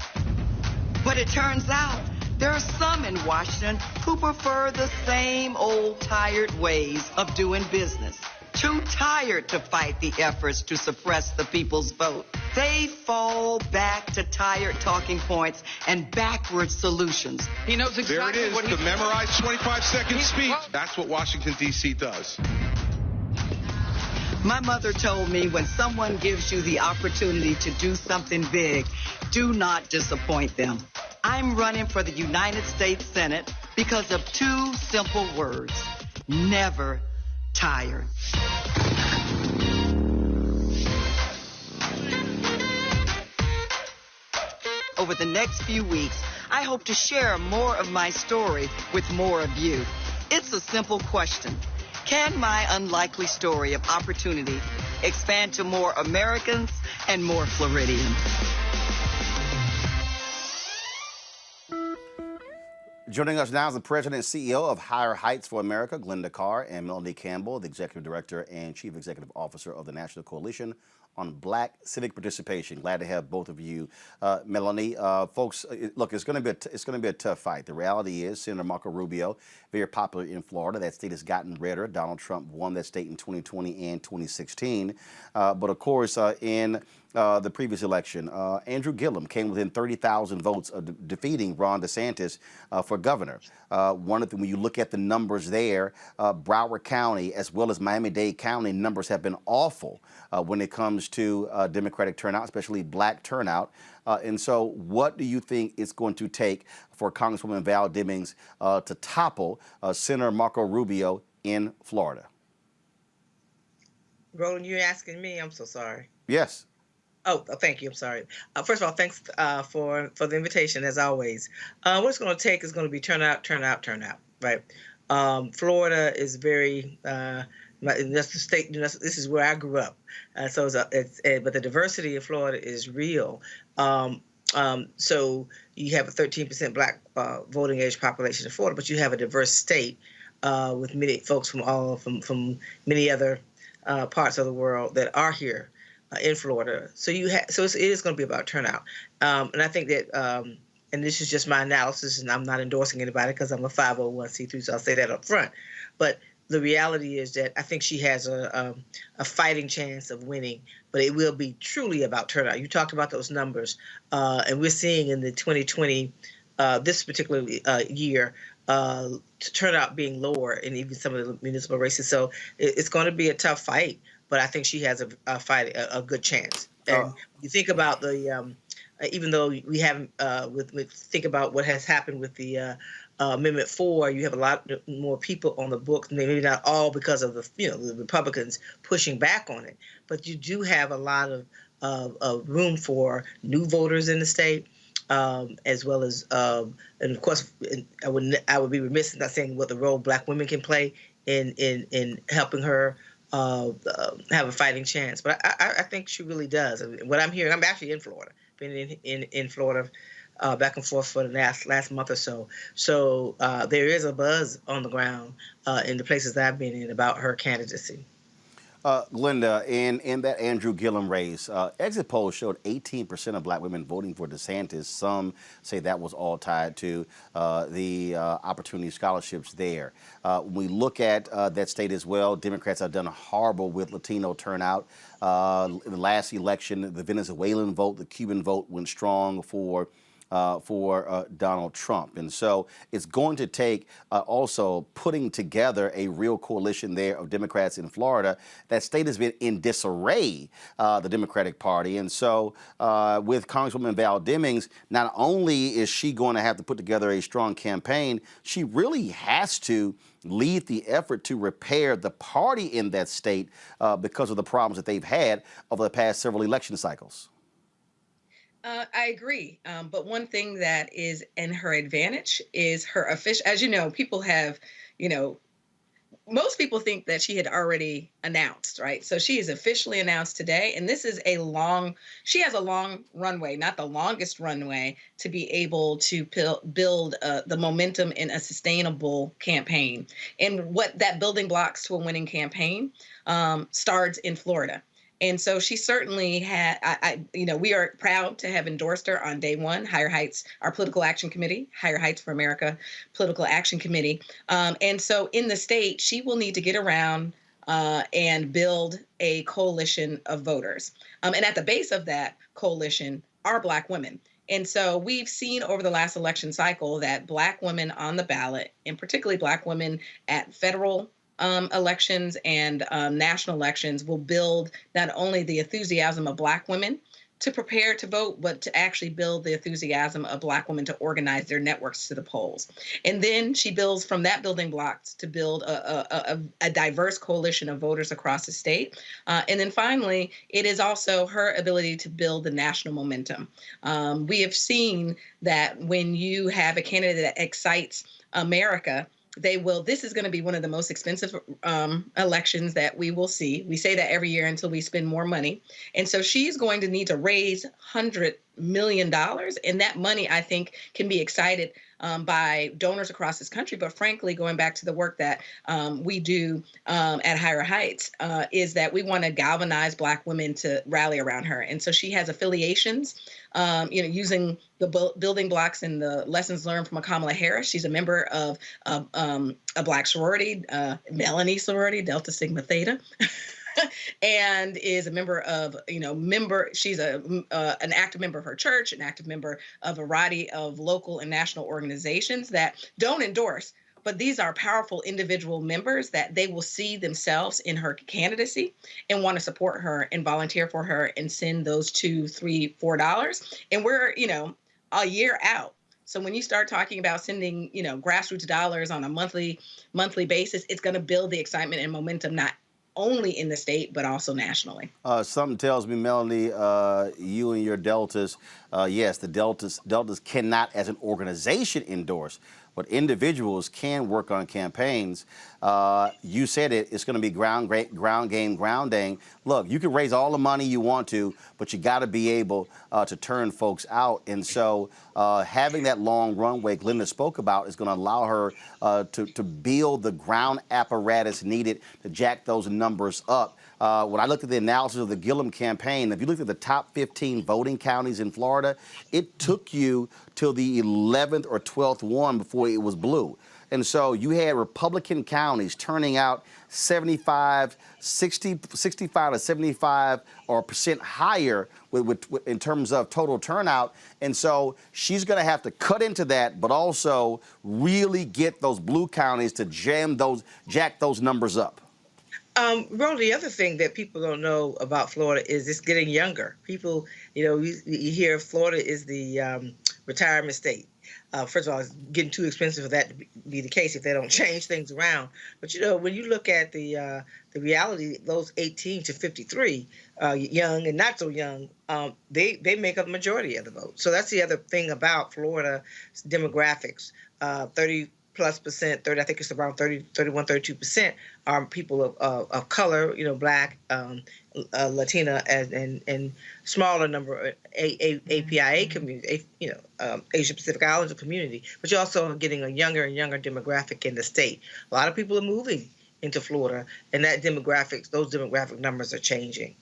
But it turns out there are some in Washington who prefer the same old tired ways of doing business. Too tired to fight the efforts to suppress the people's vote. They fall back to tired talking points and backward solutions. He knows exactly there it is, what the memorized 25-second speech. Well, that's what Washington, D.C. does. My mother told me when someone gives you the opportunity to do something big, do not disappoint them. I'm running for the United States Senate because of 2 simple words. Never tire. Over the next few weeks, I hope to share more of my story with more of you. It's a simple question. Can my unlikely story of opportunity expand to more Americans and more Floridians? Joining us now is the president and CEO of Higher Heights for America, Glenda Carr, and Melanie Campbell, the executive director and chief executive officer of the National Coalition on Black Civic Participation. Glad to have both of you, Melanie. Folks, look, it's going to be a tough fight. The reality is, Senator Marco Rubio, very popular in Florida. That state has gotten redder. Donald Trump won that state in 2020 and 2016. But of course, in the previous election, Andrew Gillum came within 30,000 votes of defeating Ron DeSantis for governor. One of the, when you look at the numbers there, Broward County as well as Miami-Dade County numbers have been awful when it comes to Democratic turnout, especially black turnout. And so what do you think it's going to take for Congresswoman Val Demings to topple Senator Marco Rubio in Florida? Roland, you're asking me? I'm so sorry. Yes. Oh, thank you. I'm sorry. First of all, thanks for the invitation, as always. What it's going to take is going to be turnout, right? Florida is very, that's the state, this is where I grew up. But the diversity of Florida is real. So you have a 13% black voting age population in Florida, but you have a diverse state with many folks from many other parts of the world that are here in Florida. So it is going to be about turnout. And I think that, and this is just my analysis, and I'm not endorsing anybody because I'm a 501c3, so I'll say that up front. But the reality is that I think she has a fighting chance of winning, but it will be truly about turnout. You talked about those numbers, and we're seeing in the 2020, this particular year, turnout being lower in even some of the municipal races. So it's going to be a tough fight, but I think she has a good chance. And you think about the even though we haven't think about what has happened with the Amendment 4, you have a lot more people on the books, maybe not all because of the Republicans pushing back on it, but you do have a lot of room for new voters in the state, as well as and of course I would be remiss in not saying what the role Black women can play in helping her have a fighting chance. But I think she really does. What I'm hearing, I'm actually in Florida, been in Florida back and forth for the last month or so. So there is a buzz on the ground in the places that I've been in about her candidacy. Glenda, in that Andrew Gillum race, exit polls showed 18% of Black women voting for DeSantis. Some say that was all tied to the opportunity scholarships there. When we look at that state as well, Democrats have done horrible with Latino turnout. In the last election, the Venezuelan vote, the Cuban vote went strong for Donald Trump. And so it's going to take also putting together a real coalition there of Democrats in Florida. That state has been in disarray, the Democratic Party. And so with Congresswoman Val Demings, not only is she going to have to put together a strong campaign, she really has to lead the effort to repair the party in that state because of the problems that they've had over the past several election cycles. I agree. But one thing that is in her advantage is her official, as you know, people have, most people think that she had already announced, right? So she is officially announced today. And this is she has a long runway, not the longest runway, to be able to build the momentum in a sustainable campaign. And what that building blocks to a winning campaign starts in Florida. And so she certainly had, we are proud to have endorsed her on day one, Higher Heights, our political action committee, Higher Heights for America political action committee. And so in the state, she will need to get around and build a coalition of voters. And at the base of that coalition are Black women. And so we've seen over the last election cycle that Black women on the ballot, and particularly Black women at federal elections and national elections, will build not only the enthusiasm of Black women to prepare to vote, but to actually build the enthusiasm of Black women to organize their networks to the polls. And then she builds from that building blocks to build a diverse coalition of voters across the state. And then finally, it is also her ability to build the national momentum. We have seen that when you have a candidate that excites America, this is going to be one of the most expensive elections that we will see. We say that every year until we spend more money. And so she's going to need to raise $100 million. And that money, I think, can be excited by donors across this country. But frankly, going back to the work that we do at Higher Heights, is that we want to galvanize Black women to rally around her. And so she has affiliations, using the building blocks and the lessons learned from Kamala Harris. She's a member of a Black sorority, Melanie sorority, Delta Sigma Theta. And is a member of, she's an active member of her church, an active member of a variety of local and national organizations that don't endorse, but these are powerful individual members that they will see themselves in her candidacy and want to support her and volunteer for her and send those $2, $3, $4. And we're, a year out. So when you start talking about sending, grassroots dollars on a monthly basis, it's going to build the excitement and momentum, not only in the state, but also nationally. Something tells me, Melanie, you and your Deltas, yes, the Deltas cannot as an organization endorse, but individuals can work on campaigns. You said it's going to be ground game, grounding. Look, you can raise all the money you want to, but you got to be able to turn folks out. And so having that long runway Glenda spoke about is going to allow her to build the ground apparatus needed to jack those numbers up. When I looked at the analysis of the Gillum campaign, if you look at the top 15 voting counties in Florida, it took you till the 11th or 12th one before it was blue. And so you had Republican counties turning out 65 to 75 or percent higher in terms of total turnout. And so she's going to have to cut into that, but also really get those blue counties to jack those numbers up. Ron, the other thing that people don't know about Florida is it's getting younger. People, you hear Florida is the retirement state. First of all, it's getting too expensive for that to be the case if they don't change things around. But when you look at the reality, those 18 to 53, young and not so young, they make up the majority of the vote. So that's the other thing about Florida demographics. 30+%, I think it's around 31, 32% are people of color, Black, Latina, and smaller number APIA community, Asia Pacific Islander community. But you're also getting a younger and younger demographic in the state. A lot of people are moving into Florida, and those demographic numbers are changing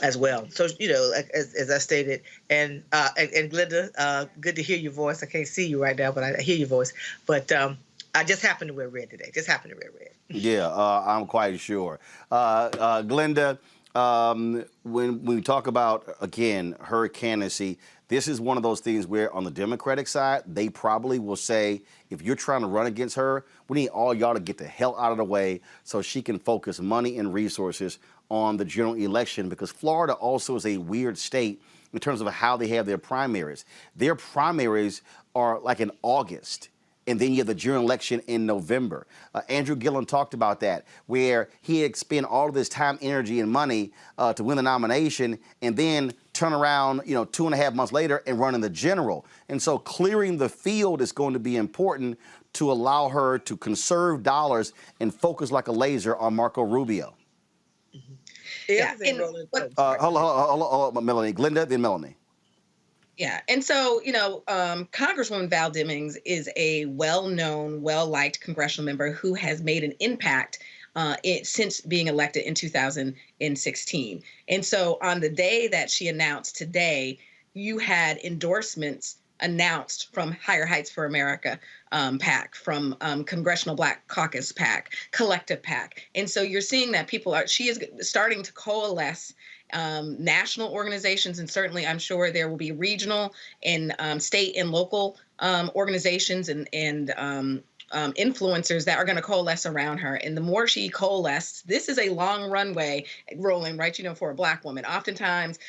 as well. So, as I stated, and Glenda, good to hear your voice. I can't see you right now, but I hear your voice. But I just happened to wear red today. Yeah, I'm quite sure. Glenda, when we talk about, again, her candidacy, this is one of those things where on the Democratic side, they probably will say, if you're trying to run against her, we need all y'all to get the hell out of the way so she can focus money and resources on the general election, because Florida also is a weird state in terms of how they have their primaries. Their primaries are like in August, and then you have the general election in November. Andrew Gillum talked about that, where he had spent all of his time, energy, and money to win the nomination, and then turn around, 2.5 months later and run in the general. And so clearing the field is going to be important to allow her to conserve dollars and focus like a laser on Marco Rubio. Yeah. Hold on, Melanie. Glenda, then Melanie. Yeah. And so, Congresswoman Val Demings is a well-known, well-liked congressional member who has made an impact since being elected in 2016. And so on the day that she announced today, you had endorsements announced from Higher Heights for America PAC, from Congressional Black Caucus PAC, Collective PAC. And so you're seeing that she is starting to coalesce national organizations, and certainly I'm sure there will be regional and state and local organizations and influencers that are going to coalesce around her. And the more she coalesces, this is a long runway, Roland, right? For a Black woman. Oftentimes,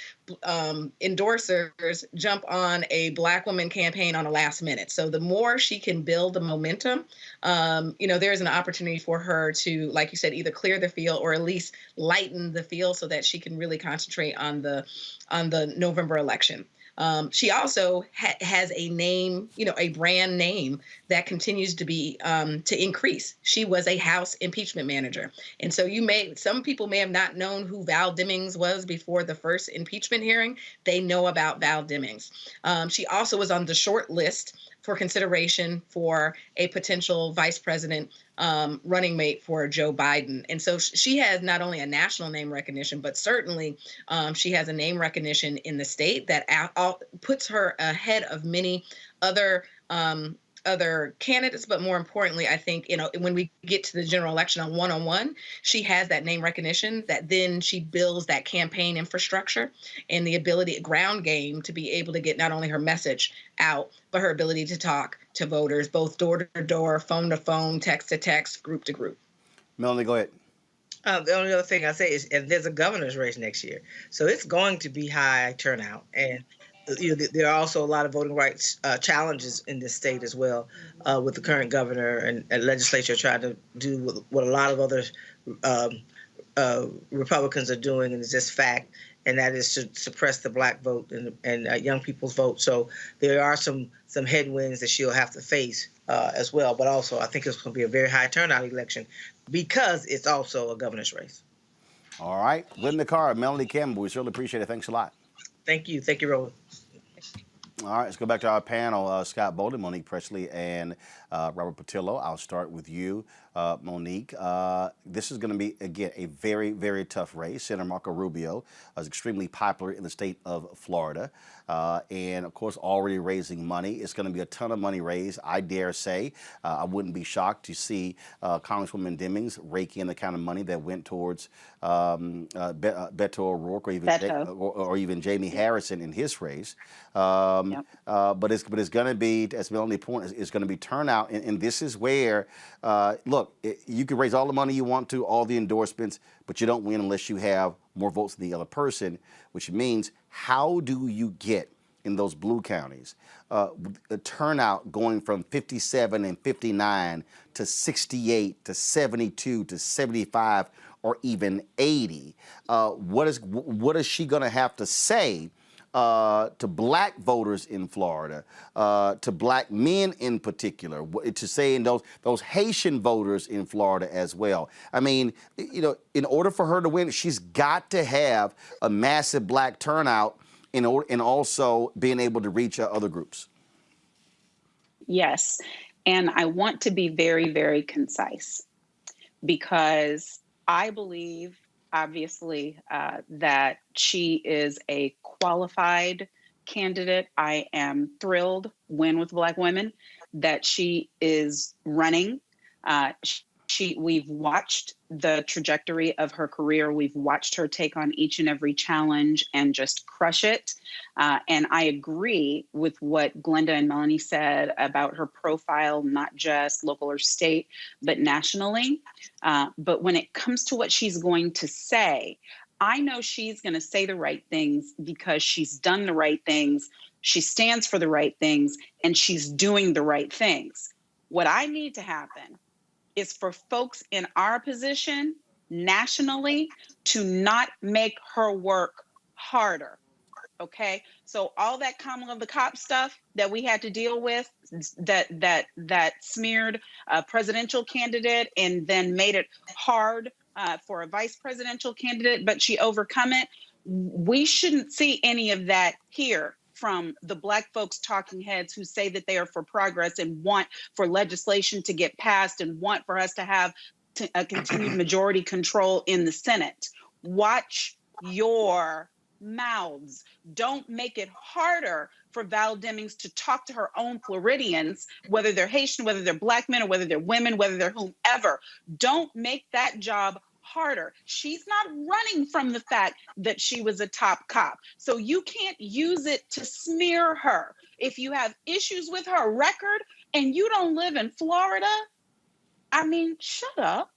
endorsers jump on a Black woman campaign on the last minute. So the more she can build the momentum, there's an opportunity for her to, like you said, either clear the field or at least lighten the field so that she can really concentrate on the November election. She also has a name, a brand name that continues to be to increase. She was a House impeachment manager. And so some people may have not known who Val Demings was before the first impeachment hearing. They know about Val Demings. She also was on the short list for consideration for a potential vice president running mate for Joe Biden. And so she has not only a national name recognition, but certainly she has a name recognition in the state that puts her ahead of many other candidates. But more importantly, I think, when we get to the general election on one-on-one, she has that name recognition that then she builds that campaign infrastructure and the ability, ground game, to be able to get not only her message out, but her ability to talk to voters, both door to door, phone to phone, text to text, group to group. Melanie, go ahead. The only other thing I say is, and there's a governor's race next year, so it's going to be high turnout, and there are also a lot of voting rights challenges in this state as well, with the current governor and legislature trying to do what a lot of other Republicans are doing, and it's just fact, and that is to suppress the Black vote and young people's vote. So there are some headwinds that she'll have to face as well. But also, I think it's going to be a very high turnout election because it's also a governor's race. All right. Linda Carr, Melanie Campbell, we certainly appreciate it. Thanks a lot. Thank you. Thank you, Roland. All right, let's go back to our panel. Scott Bolden, Monique Presley, and Robert Patillo. I'll start with you. Monique. This is going to be, again, a very, very tough race. Senator Marco Rubio is extremely popular in the state of Florida. And, of course, already raising money. It's going to be a ton of money raised. I dare say I wouldn't be shocked to see Congresswoman Demings rake in the kind of money that went towards Beto O'Rourke or even Jamie Harrison in his race. But it's going to be, as Melanie pointed, it's going to be turnout. And this is where, look, you can raise all the money you want to, all the endorsements, but you don't win unless you have more votes than the other person, which means how do you get in those blue counties the turnout going from 57 and 59 to 68 to 72 to 75 or even 80? What is she going to have to say to black voters in Florida, to black men in particular, to say in those Haitian voters in Florida as well? I mean, you know, in order for her to win, she's got to have a massive black turnout and also being able to reach other groups. Yes, and I want to be very, very concise because I believe, obviously, that she is a qualified candidate. I am thrilled, win with Black women, that she is running. We've watched the trajectory of her career. We've watched her take on each and every challenge and just crush it. And I agree with what Glenda and Melanie said about her profile, not just local or state, but nationally. But when it comes to what she's going to say, I know she's going to say the right things because she's done the right things. She stands for the right things and she's doing the right things. What I need to happen is for folks in our position nationally to not make her work harder. Okay, so all that Kamala of the Cop stuff that we had to deal with, that smeared a presidential candidate and then made it hard for a vice presidential candidate, but she overcome it. We shouldn't see any of that here from the Black folks talking heads who say that they are for progress and want for legislation to get passed and want for us to have a continued majority control in the Senate. Watch your mouths. Don't make it harder for Val Demings to talk to her own Floridians, whether they're Haitian, whether they're Black men, or whether they're women, whether they're whomever. Don't make that job harder. She's not running from the fact that she was a top cop. So you can't use it to smear her. If you have issues with her record and you don't live in Florida, I mean, shut up.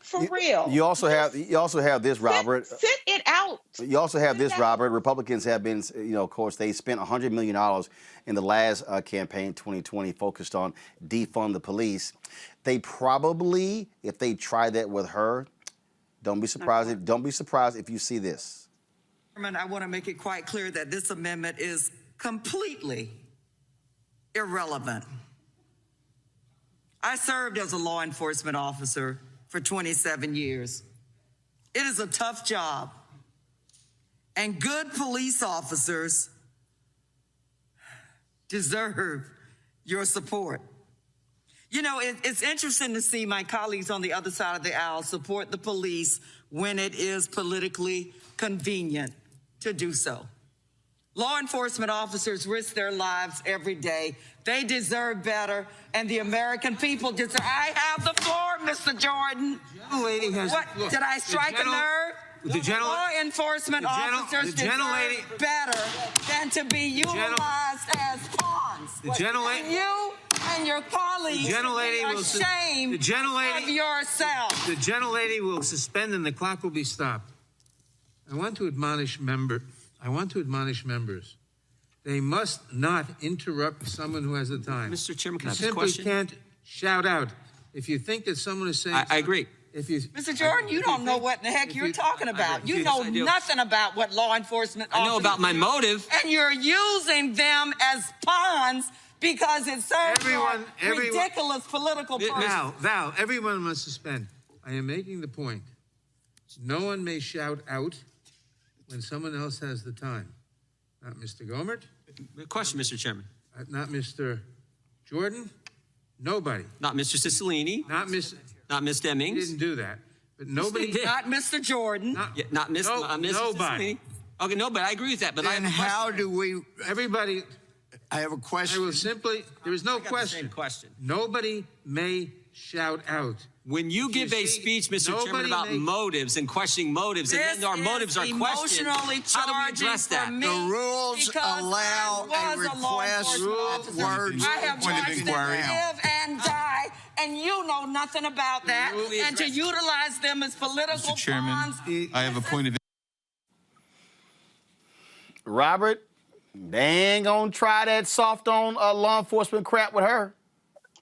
For real. You also have this, Robert. Sit it out. You also have this, Robert. Republicans have been, of course, they spent $100 million in the last campaign, 2020, focused on defund the police. They probably, if they try that with her, don't be surprised if you see this. I want to make it quite clear that this amendment is completely irrelevant. I served as a law enforcement officer for 27 years. It is a tough job, and good police officers deserve your support. You know, it's interesting to see my colleagues on the other side of the aisle support the police when it is politically convenient to do so. Law enforcement officers risk their lives every day. They deserve better, and the American people deserve. I have the floor, Mr. Jordan. Lady has, what? Look, Did I strike a nerve? Law enforcement officers deserve better than to be utilized as pawns. And you and your colleagues are ashamed of yourself. The gentlelady will suspend and the clock will be stopped. I want to admonish members. They must not interrupt someone who has the time. Mr. Chairman, can I ask a question? You simply can't shout out. If you think that someone is saying I agree. Mr. Jordan, you don't know what in the heck you're talking about. You know nothing about what law enforcement officers I know about my motive. And you're using them as pawns because it serves ridiculous political purposes. Val, everyone must suspend. I am making the point. No one may shout out when someone else has the time. Not Mr. Gomert. Question, Mr. Chairman. Not Mr. Jordan. Nobody. Not Mr. Cicilline. Not Mr. Not Ms. Demings. He didn't do that. But nobody did. Not Mr. Jordan. Not Ms. Nobody. Okay, no, but I agree with that. But then how do we? Everybody. I have a question. I will simply. There is no question. Nobody may shout out. When you give a speech, Mr. Chairman, about motives and questioning motives, and then our motives are questioned, how do we address that? The rules allow a request words I have point of watched inquiry. them live and die, and you know nothing about that. And to utilize them as political Mr. Chairman, pawns. I have a point of. Robert, they ain't gonna try that soft on law enforcement crap with her.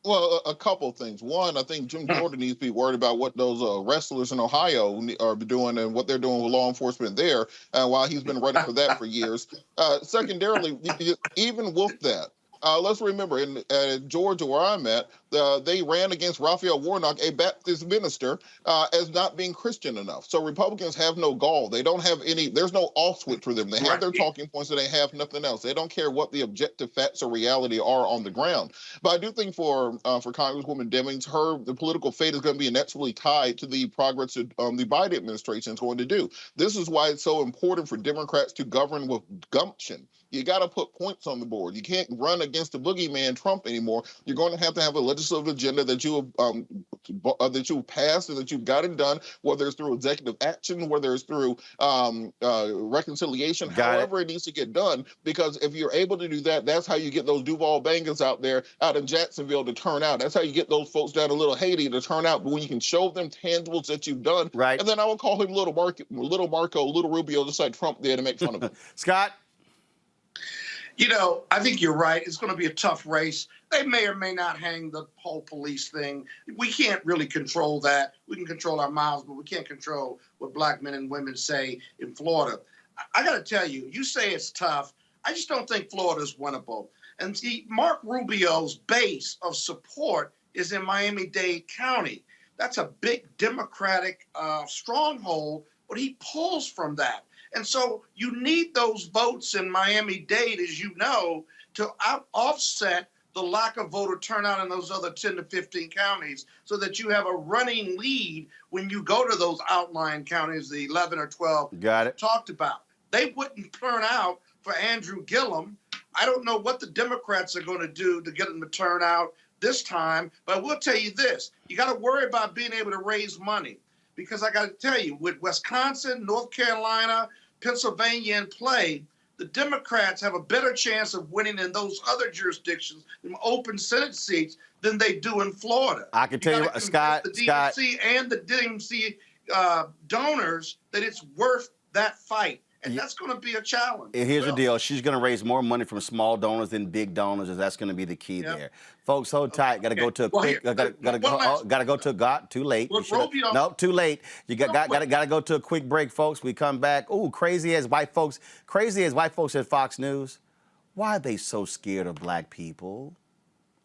Well, a couple of things. One, I think Jim Jordan needs to be worried about what those wrestlers in Ohio are doing and what they're doing with law enforcement there, while he's been running for that for years. Secondarily, even with that, let's remember in Georgia, where I'm at, they ran against Raphael Warnock, a Baptist minister, as not being Christian enough. So Republicans have no gall. They don't have any. There's no off switch for them. They have their talking points, and they have nothing else. They don't care what the objective facts or reality are on the ground. But I do think for Congresswoman Demings, the political fate is going to be inexorably tied to the progress that the Biden administration is going to do. This is why it's so important for Democrats to govern with gumption. You got to put points on the board. You can't run against the boogeyman Trump anymore. You're going to have a legislative agenda that you've passed and that you've gotten done, whether it's through executive action, whether it's through reconciliation, however it needs to get done. Because if you're able to do that, that's how you get those Duval bangers out in Jacksonville to turn out. That's how you get those folks down in Little Haiti to turn out. But when you can show them tangibles that you've done, right? And then I will call him Little Marco, Little Rubio, just like Trump did, and make fun of him. Scott. You know, I think you're right. It's going to be a tough race. They may or may not hang the whole police thing. We can't really control that. We can control our mouths, but we can't control what black men and women say in Florida. I got to tell you, you say it's tough. I just don't think Florida's winnable. And see, Mark Rubio's base of support is in Miami-Dade County. That's a big Democratic stronghold, but he pulls from that. And so you need those votes in Miami-Dade, as you know, to offset the lack of voter turnout in those other 10 to 15 counties so that you have a running lead when you go to those outlying counties, the 11 or 12 talked about. They wouldn't turn out for Andrew Gillum. I don't know what the Democrats are going to do to get them to turn out this time, but I will tell you this. You got to worry about being able to raise money because I got to tell you, with Wisconsin, North Carolina, Pennsylvania in play, the Democrats have a better chance of winning in those other jurisdictions in open Senate seats than they do in Florida. I can tell you, Scott, the DNC and the DNC donors that it's worth that fight. And that's going to be a challenge. Here's the deal. She's going to raise more money from small donors than big donors, and that's going to be the key there. Folks, hold tight. Got to go to a quick. Got to go to God. Too late. No, too late. You got to go to a quick break, folks. We come back. Ooh, crazy as white folks at Fox News. Why are they so scared of black people?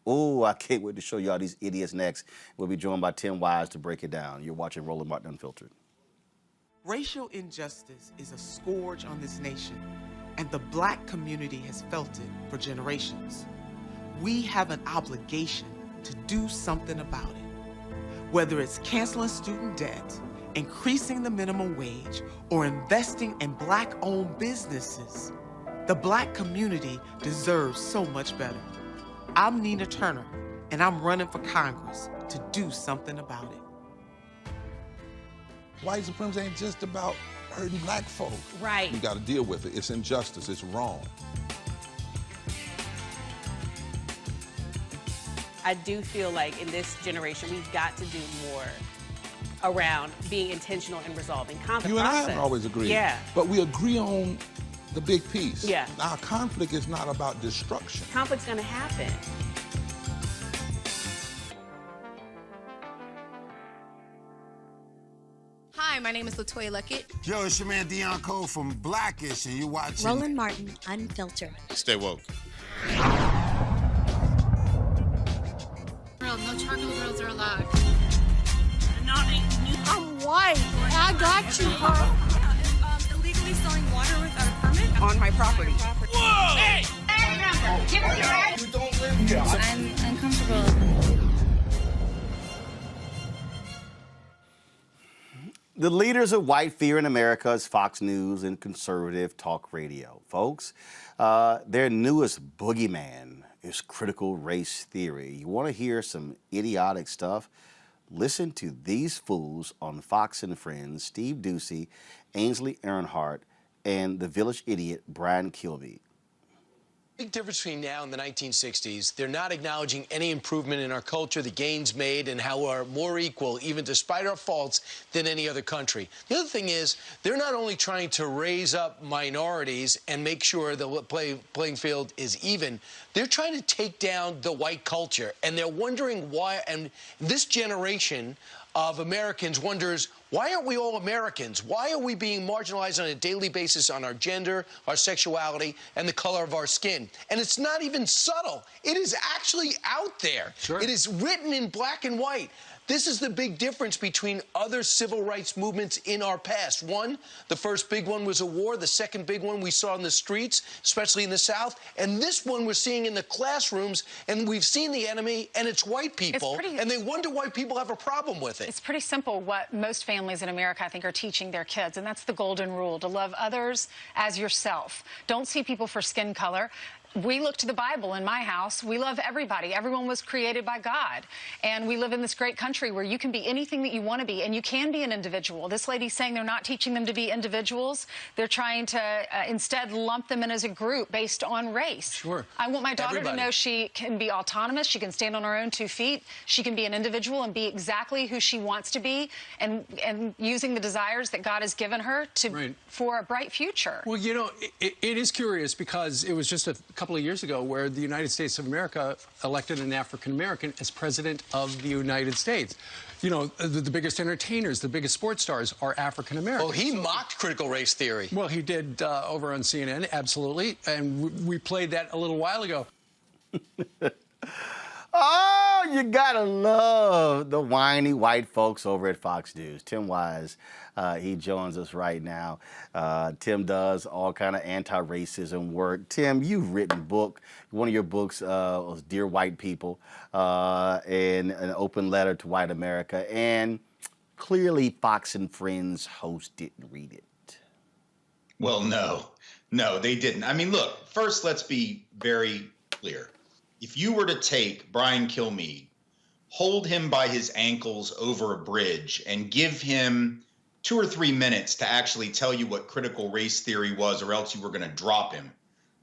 Ooh, I can't wait to show you all these idiots next. We'll be joined by Tim Wise to break it down. You're watching Roland Martin Unfiltered. Racial injustice is a scourge on this nation, and the black community has felt it for generations. We have an obligation to do something about it. Whether it's canceling student debt, increasing the minimum wage, or investing in black-owned businesses, the black community deserves so much better. I'm Nina Turner, and I'm running for Congress to do something about it. White supremacy ain't just about hurting black folk. Right. We got to deal with it. It's injustice. It's wrong. I do feel like in this generation, we've got to do more around being intentional and resolving conflict. You and I haven't always agreed. Yeah. But we agree on the big piece. Yeah. Our conflict is not about destruction. Conflict's going to happen. Hi, my name is LaToya Luckett. Yo, it's your man Deion Cole from Blackish, and you're watching Roland Martin Unfiltered. Stay woke. No charcoal grills are allowed. I'm white. I got you, Huh? Illegally selling water without a permit on my property. Whoa! Hey! Give me your right. You don't live here. I'm uncomfortable. The leaders of white fear in America is Fox News and conservative talk radio. Folks, their newest boogeyman is critical race theory. You want to hear some idiotic stuff? Listen to these fools on Fox and Friends, Steve Doocy, Ainsley Earnhardt, and the village idiot Brian Kilmeade. Big difference between now and the 1960s. They're not acknowledging any improvement in our culture, the gains made, and how we're more equal, even despite our faults, than any other country. The other thing is, they're not only trying to raise up minorities and make sure the playing field is even, they're trying to take down the white culture. And they're wondering why, and this generation of Americans wonders, why aren't we all Americans? Why are we being marginalized on a daily basis on our gender, our sexuality, and the color of our skin? And it's not even subtle. It is actually out there. Sure. It is written in black and white. This is the big difference between other civil rights movements in our past. One, the first big one was a war. The second big one we saw in the streets, especially in the South. And this one we're seeing in the classrooms, and we've seen the enemy, and it's white people. And they wonder why people have a problem with it. It's pretty simple what most families in America, I think, are teaching their kids, and that's the golden rule, to love others as yourself. Don't see people for skin color. We look to the Bible in my house. We love everybody. Everyone was created by God. And we live in this great country where you can be anything that you want to be, and you can be an individual. This lady's saying they're not teaching them to be individuals. They're trying to instead lump them in as a group based on race. Sure. I want my daughter to know she can be autonomous. She can stand on her own 2 feet. She can be an individual and be exactly who she wants to be, and using the desires that God has given her to for a bright future. Well, you know, it is curious because it was just a couple of years ago where the United States of America elected an African-American as president of the United States. You know, the biggest entertainers, the biggest sports stars are African-American. Oh, he mocked critical race theory. Well, he did over on CNN, absolutely. And we played that a little while ago. Oh, you gotta love the whiny white folks over at Fox News. Tim Wise, he joins us right now. Tim does all kind of anti-racism work. Tim, you've written a book. One of your books was Dear White People, and an open letter to white America. And clearly Fox and Friends host didn't read it. Well, no, they didn't. I mean, look, first, let's be very clear. If you were to take Brian Kilmeade, hold him by his ankles over a bridge, and give him 2 or 3 minutes to actually tell you what critical race theory was, or else you were going to drop him,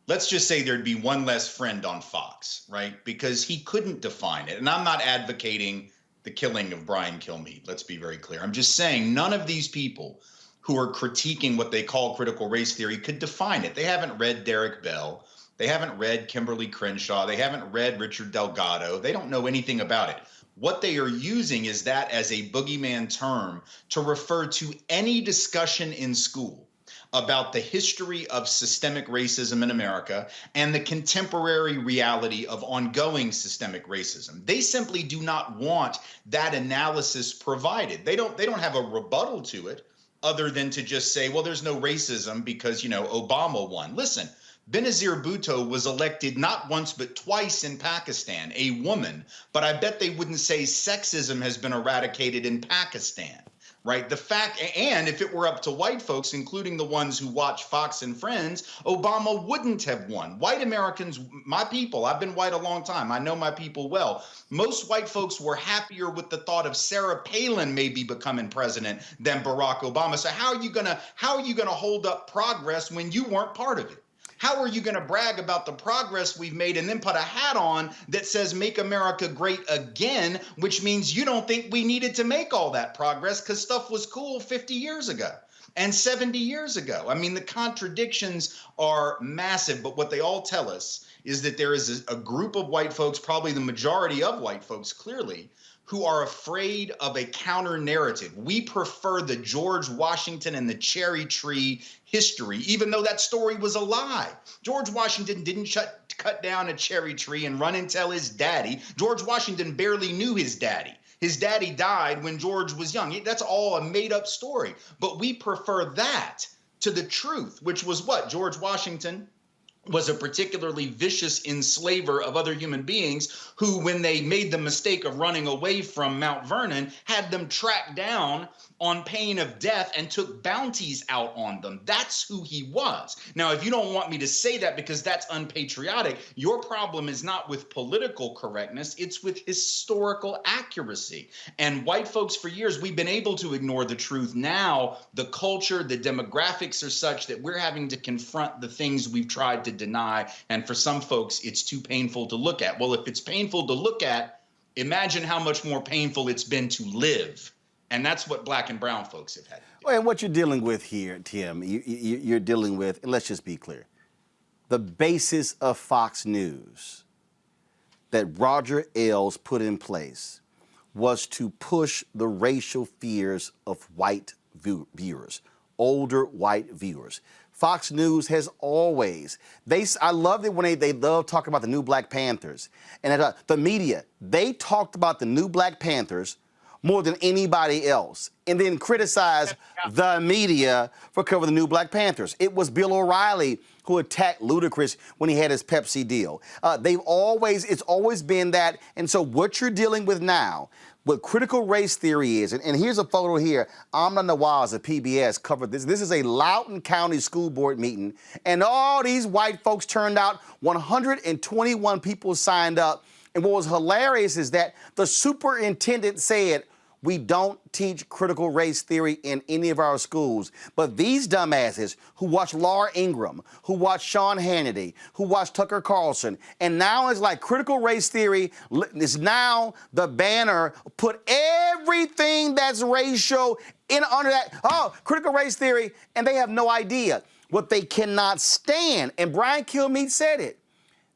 let's just say there'd be one less friend on Fox, right? Because he couldn't define it. And I'm not advocating the killing of Brian Kilmeade. Let's be very clear. I'm just saying none of these people who are critiquing what they call critical race theory could define it. They haven't read Derek Bell. They haven't read Kimberly Crenshaw. They haven't read Richard Delgado. They don't know anything about it. What they are using is that as a boogeyman term to refer to any discussion in school about the history of systemic racism in America and the contemporary reality of ongoing systemic racism. They simply do not want that analysis provided. They don't have a rebuttal to it other than to just say, well, there's no racism because, you know, Obama won. Listen, Benazir Bhutto was elected not once but twice in Pakistan, a woman, but I bet they wouldn't say sexism has been eradicated in Pakistan, right? The fact, and if it were up to white folks, including the ones who watch Fox and Friends, Obama wouldn't have won. White Americans, my people, I've been white a long time. I know my people well. Most white folks were happier with the thought of Sarah Palin maybe becoming president than Barack Obama. So how are you gonna hold up progress when you weren't part of it? How are you going to brag about the progress we've made and then put a hat on that says make America great again, which means you don't think we needed to make all that progress because stuff was cool 50 years ago and 70 years ago? I mean, the contradictions are massive, but what they all tell us is that there is a group of white folks, probably the majority of white folks clearly, who are afraid of a counter narrative. We prefer the George Washington and the cherry tree history, even though that story was a lie. George Washington didn't cut down a cherry tree and run and tell his daddy. George Washington barely knew his daddy. His daddy died when George was young. That's all a made up story. But we prefer that to the truth, which was what? George Washington was a particularly vicious enslaver of other human beings who, when they made the mistake of running away from Mount Vernon, had them tracked down on pain of death and took bounties out on them. That's who he was. Now, if you don't want me to say that because that's unpatriotic, your problem is not with political correctness, it's with historical accuracy. And white folks, for years, we've been able to ignore the truth. Now, the culture, the demographics are such that we're having to confront the things we've tried to deny. And for some folks, it's too painful to look at. Well, if it's painful to look at, imagine how much more painful it's been to live. And that's what black and brown folks have had to do. Well, and what you're dealing with here, Tim, you're dealing with, and let's just be clear, the basis of Fox News that Roger Ailes put in place was to push the racial fears of white viewers, older white viewers. Fox News has always, I love it when they love talking about the new Black Panthers. And the media, they talked about the new Black Panthers more than anybody else, and then criticize the media for covering the new Black Panthers. It was Bill O'Reilly who attacked Ludacris when he had his Pepsi deal. It's always been that. And so what you're dealing with now, what critical race theory is, and here's a photo here. Amna Nawaz of PBS covered this. This is a Loudoun County School Board meeting, and all these white folks turned out. 121 people signed up. And what was hilarious is that the superintendent said, we don't teach critical race theory in any of our schools. But these dumbasses who watch Laura Ingraham, who watch Sean Hannity, who watch Tucker Carlson, and now it's like critical race theory is now the banner, put everything that's racial in under that, critical race theory, and they have no idea what they cannot stand. And Brian Kilmeade said it.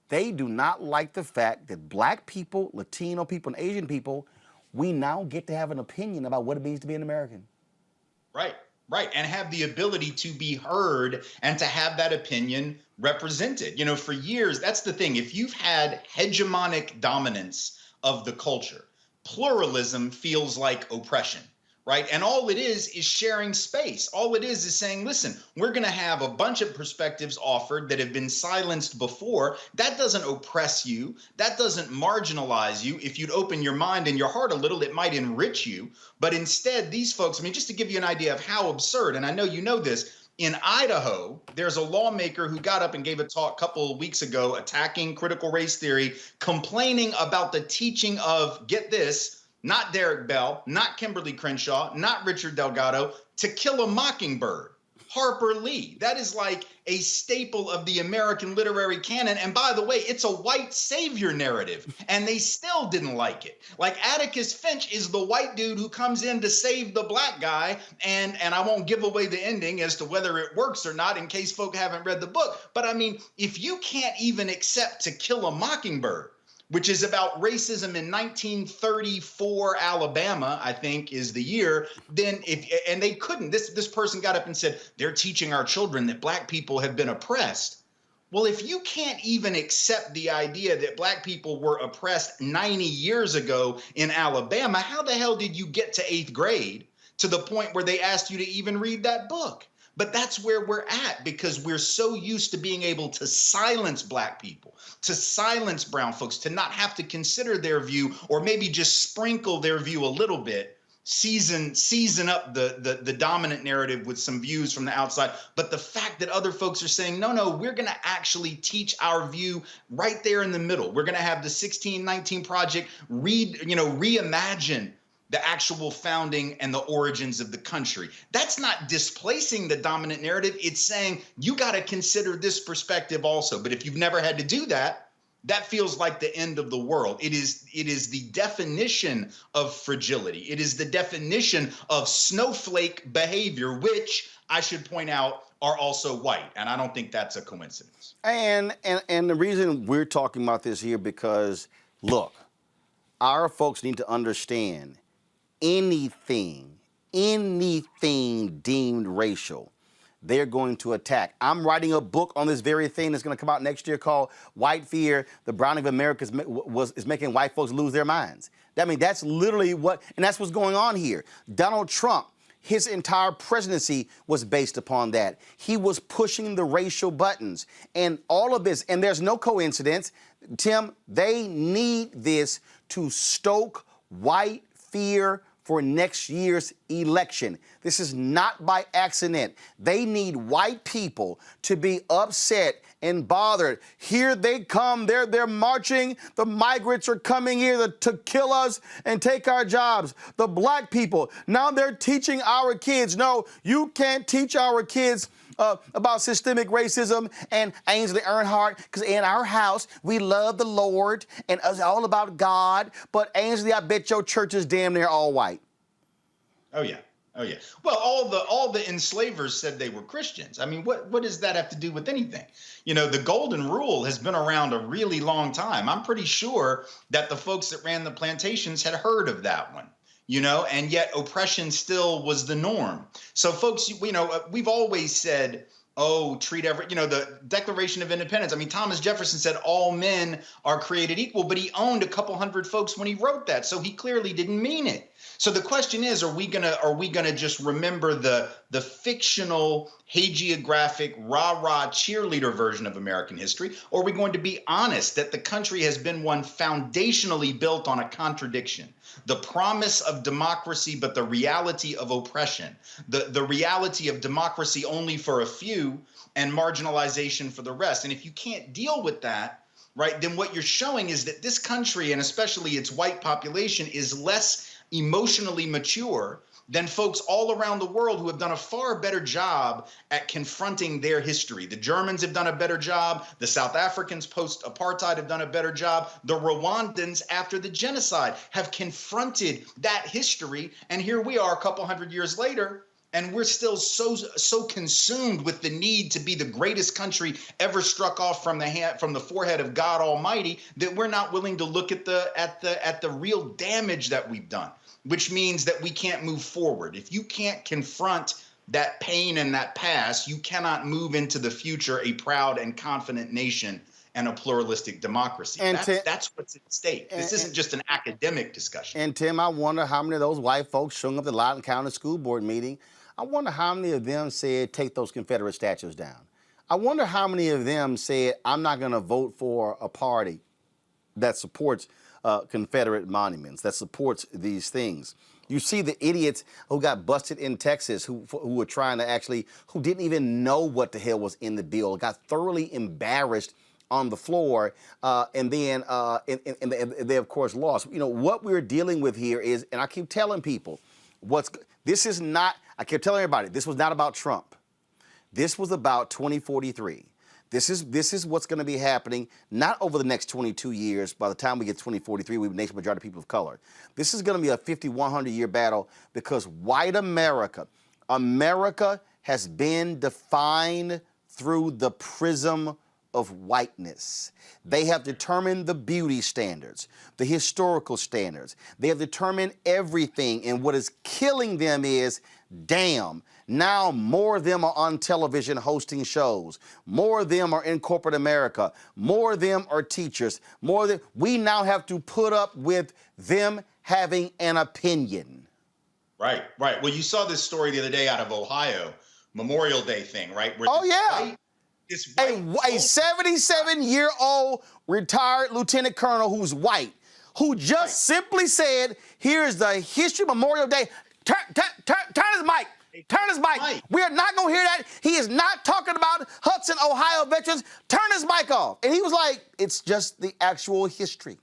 They do not like the fact that black people, Latino people, and Asian people, we now get to have an opinion about what it means to be an American. Right, and have the ability to be heard and to have that opinion represented. You know, for years, that's the thing. If you've had hegemonic dominance of the culture, pluralism feels like oppression. Right. And all it is sharing space. All it is saying, listen, we're going to have a bunch of perspectives offered that have been silenced before. That doesn't oppress you. That doesn't marginalize you. If you'd open your mind and your heart a little, it might enrich you. But instead, these folks, I mean, just to give you an idea of how absurd, and I know you know this, in Idaho, there's a lawmaker who got up and gave a talk a couple of weeks ago attacking critical race theory, complaining about the teaching of, get this, not Derek Bell, not Kimberly Crenshaw, not Richard Delgado, To Kill a Mockingbird, Harper Lee. That is like a staple of the American literary canon. And by the way, it's a white savior narrative, and they still didn't like it. Like Atticus Finch is the white dude who comes in to save the black guy, and I won't give away the ending as to whether it works or not in case folk haven't read the book. But I mean, if you can't even accept To Kill a Mockingbird, which is about racism in 1934 Alabama, I think is the year, then and they couldn't, this person got up and said, they're teaching our children that black people have been oppressed. Well, if you can't even accept the idea that black people were oppressed 90 years ago in Alabama, how the hell did you get to 8th grade to the point where they asked you to even read that book? But that's where we're at, because we're so used to being able to silence black people, to silence brown folks, to not have to consider their view, or maybe just sprinkle their view a little bit, season up the dominant narrative with some views from the outside. But the fact that other folks are saying, no, we're going to actually teach our view right there in the middle. We're going to have the 1619 Project reimagine the actual founding and the origins of the country. That's not displacing the dominant narrative. It's saying you got to consider this perspective also. But if you've never had to do that, that feels like the end of the world. It is the definition of fragility. It is the definition of snowflake behavior, which I should point out are also white. And I don't think that's a coincidence. And the reason we're talking about this here, because look, our folks need to understand anything deemed racial, they're going to attack. I'm writing a book on this very thing that's going to come out next year called White Fear, the Browning of America is making white folks lose their minds. I mean, that's literally and that's what's going on here. Donald Trump His entire presidency was based upon that. He was pushing the racial buttons and all of this. And there's no coincidence. Tim, they need this to stoke white fear for next year's election. This is not by accident. They need white people to be upset and bothered. Here they come. They're marching. The migrants are coming here to kill us and take our jobs. The black people, now they're teaching our kids. No, you can't teach our kids about systemic racism and Ainsley Earnhardt, because in our house, we love the Lord and it's all about God. But Ainsley, I bet your church is damn near all white. Oh, yeah. Oh, yeah. Well, all the enslavers said they were Christians. I mean, what does that have to do with anything? You know, the golden rule has been around a really long time. I'm pretty sure that the folks that ran the plantations had heard of that one. You know, and yet oppression still was the norm. So, folks, you know, we've always said, oh, treat every, you know, the Declaration of Independence. I mean, Thomas Jefferson said all men are created equal, but he owned a couple hundred folks when he wrote that. So he clearly didn't mean it. So the question is, are we gonna just remember the fictional, hagiographic, rah-rah cheerleader version of American history? Or are we going to be honest that the country has been one foundationally built on a contradiction? The promise of democracy, but the reality of oppression. The reality of democracy only for a few and marginalization for the rest. And if you can't deal with that, right, then what you're showing is that this country, and especially its white population, is less emotionally mature than folks all around the world who have done a far better job at confronting their history. The Germans have done a better job. The South Africans post-apartheid have done a better job. The Rwandans after the genocide have confronted that history. And here we are a couple hundred years later, and we're still so consumed with the need to be the greatest country ever struck off from the forehead of God Almighty that we're not willing to look at the real damage that we've done, which means that we can't move forward. If you can't confront that pain and that past, you cannot move into the future a proud and confident nation and a pluralistic democracy. And that's what's at stake. This isn't just an academic discussion. And Tim, I wonder how many of those white folks showing up at the Loudoun County School Board meeting, I wonder how many of them said, take those Confederate statues down. I wonder how many of them said, I'm not going to vote for a party that supports Confederate monuments, that supports these things. You see the idiots who got busted in Texas who were trying to who didn't even know what the hell was in the bill, got thoroughly embarrassed on the floor, and then they, of course, lost. You know, what we're dealing with here is, and I keep telling people, I keep telling everybody, this was not about Trump. This was about 2043. This is what's going to be happening, not over the next 22 years. By the time we get 2043, we have a nation majority of people of color. This is going to be a 50, 100-year battle because white America has been defined through the prism of whiteness. They have determined the beauty standards, the historical standards. They have determined everything, and what is killing them is, damn, now more of them are on television hosting shows. More of them are in corporate America. More of them are teachers. We now have to put up with them having an opinion. Right. Well, you saw this story the other day out of Ohio, Memorial Day thing, right? Where a 77-year-old retired lieutenant colonel who's white, who just simply said, here's the history of Memorial Day. Turn his mic. Turn his mic. We are not going to hear that. He is not talking about Hudson, Ohio veterans. Turn his mic off. And he was like, it's just the actual history.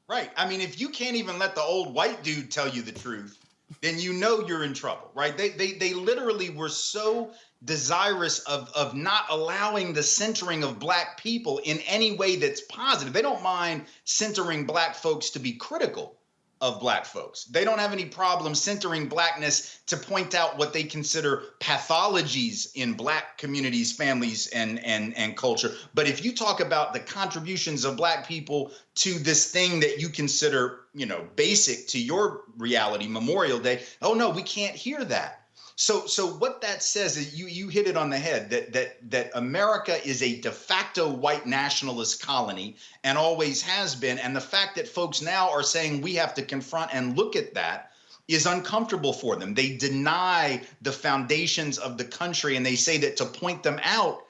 Right. I mean, if you can't even let the old white dude tell you the truth, then you know you're in trouble, right? They literally were so desirous of not allowing the centering of black people in any way that's positive. They don't mind centering black folks to be critical of black folks. They don't have any problem centering blackness to point out what they consider pathologies in black communities, families, and culture. But if you talk about the contributions of black people to this thing that you consider, you know, basic to your reality, Memorial Day, oh no, we can't hear that. So what that says is you hit it on the head, that America is a de facto white nationalist colony and always has been. And the fact that folks now are saying we have to confront and look at that is uncomfortable for them. They deny the foundations of the country, and they say that to point them out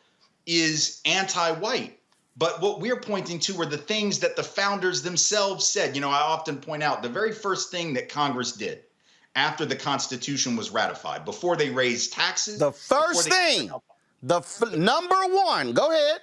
is anti-white. But what we're pointing to are the things that the founders themselves said. You know, I often point out the very first thing that Congress did after the Constitution was ratified, before they raised taxes. The first thing, number one, go ahead.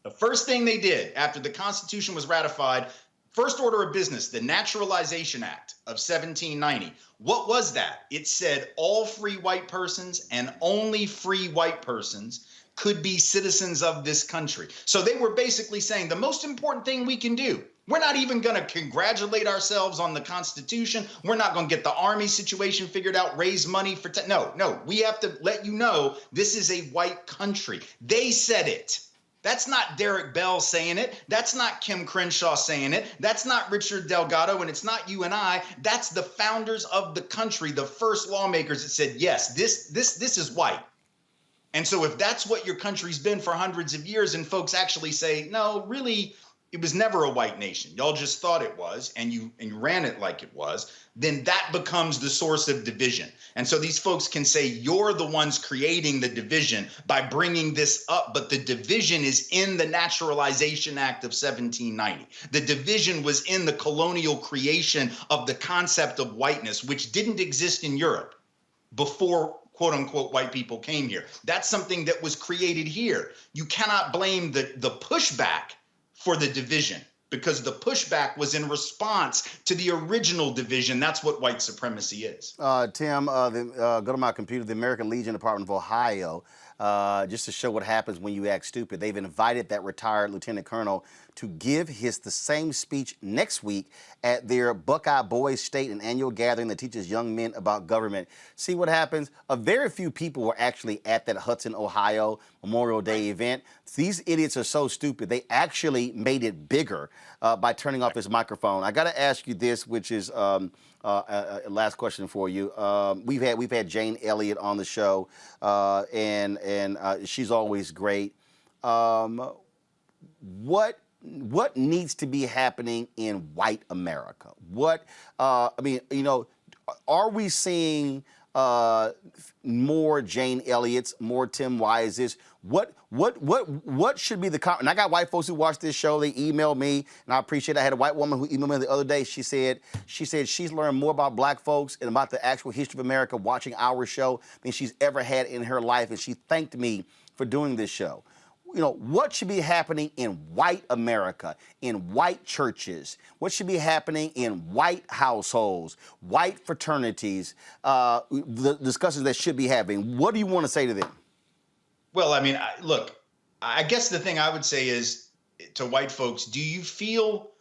The first thing they did after the Constitution was ratified, first order of business, the Naturalization Act of 1790. What was that? It said all free white persons and only free white persons could be citizens of this country. So they were basically saying the most important thing we can do, we're not even going to congratulate ourselves on the Constitution. We're not going to get the Army situation figured out, raise money for, no, we have to let you know this is a white country. They said it. That's not Derek Bell saying it. That's not Kim Crenshaw saying it. That's not Richard Delgado, and it's not you and I. That's the founders of the country, the first lawmakers that said, yes, this is white. And so if that's what your country's been for hundreds of years, and folks actually say, no, really, it was never a white nation, y'all just thought it was, and you ran it like it was, then that becomes the source of division. And so these folks can say, you're the ones creating the division by bringing this up, but the division is in the Naturalization Act of 1790. The division was in the colonial creation of the concept of whiteness, which didn't exist in Europe before quote unquote white people came here. That's something that was created here. You cannot blame the pushback for the division, because the pushback was in response to the original division. That's what white supremacy is. Tim, go to my computer, the American Legion Department of Ohio, just to show what happens when you act stupid. They've invited that retired lieutenant colonel to give the same speech next week at their Buckeye Boys State, an annual gathering that teaches young men about government. See what happens? Very few people were actually at that Hudson, Ohio Memorial Day event. These idiots are so stupid. They actually made it bigger by turning off his microphone. I got to ask you this, which is last question for you. We've had Jane Elliott on the show, and she's always great. What needs to be happening in white America? Are we seeing more Jane Elliott's, more Tim Wise's? What should be the and I got white folks who watch this show. They email me, and I appreciate it. I had a white woman who emailed me the other day. She said she's learned more about black folks and about the actual history of America watching our show than she's ever had in her life, and she thanked me for doing this show. What should be happening in white America, in white churches? What should be happening in white households, white fraternities, the discussions that should be happening? What do you want to say to them? Well, I mean, look, I guess the thing I would say is to white folks, do you feel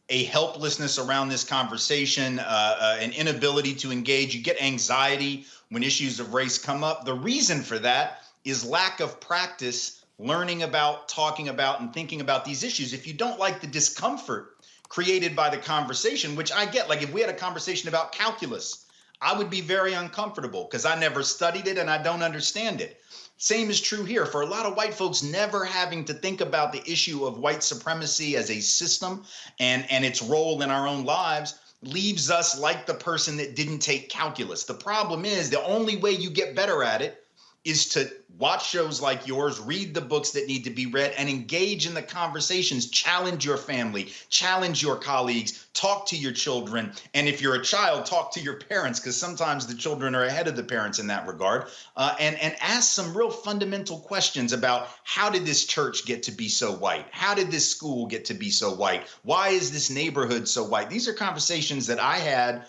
a helplessness around this conversation, an inability to engage? You get anxiety when issues of race come up. The reason for that is lack of practice learning about, talking about, and thinking about these issues. If you don't like the discomfort created by the conversation, which I get, like if we had a conversation about calculus, I would be very uncomfortable because I never studied it and I don't understand it. Same is true here for a lot of white folks never having to think about the issue of white supremacy as a system and its role in our own lives leaves us like the person that didn't take calculus. The problem is the only way you get better at it is to watch shows like yours, read the books that need to be read, and engage in the conversations. Challenge your family, challenge your colleagues, talk to your children. And if you're a child, talk to your parents, because sometimes the children are ahead of the parents in that regard. And ask some real fundamental questions about how did this church get to be so white? How did this school get to be so white? Why is this neighborhood so white? These are conversations that I had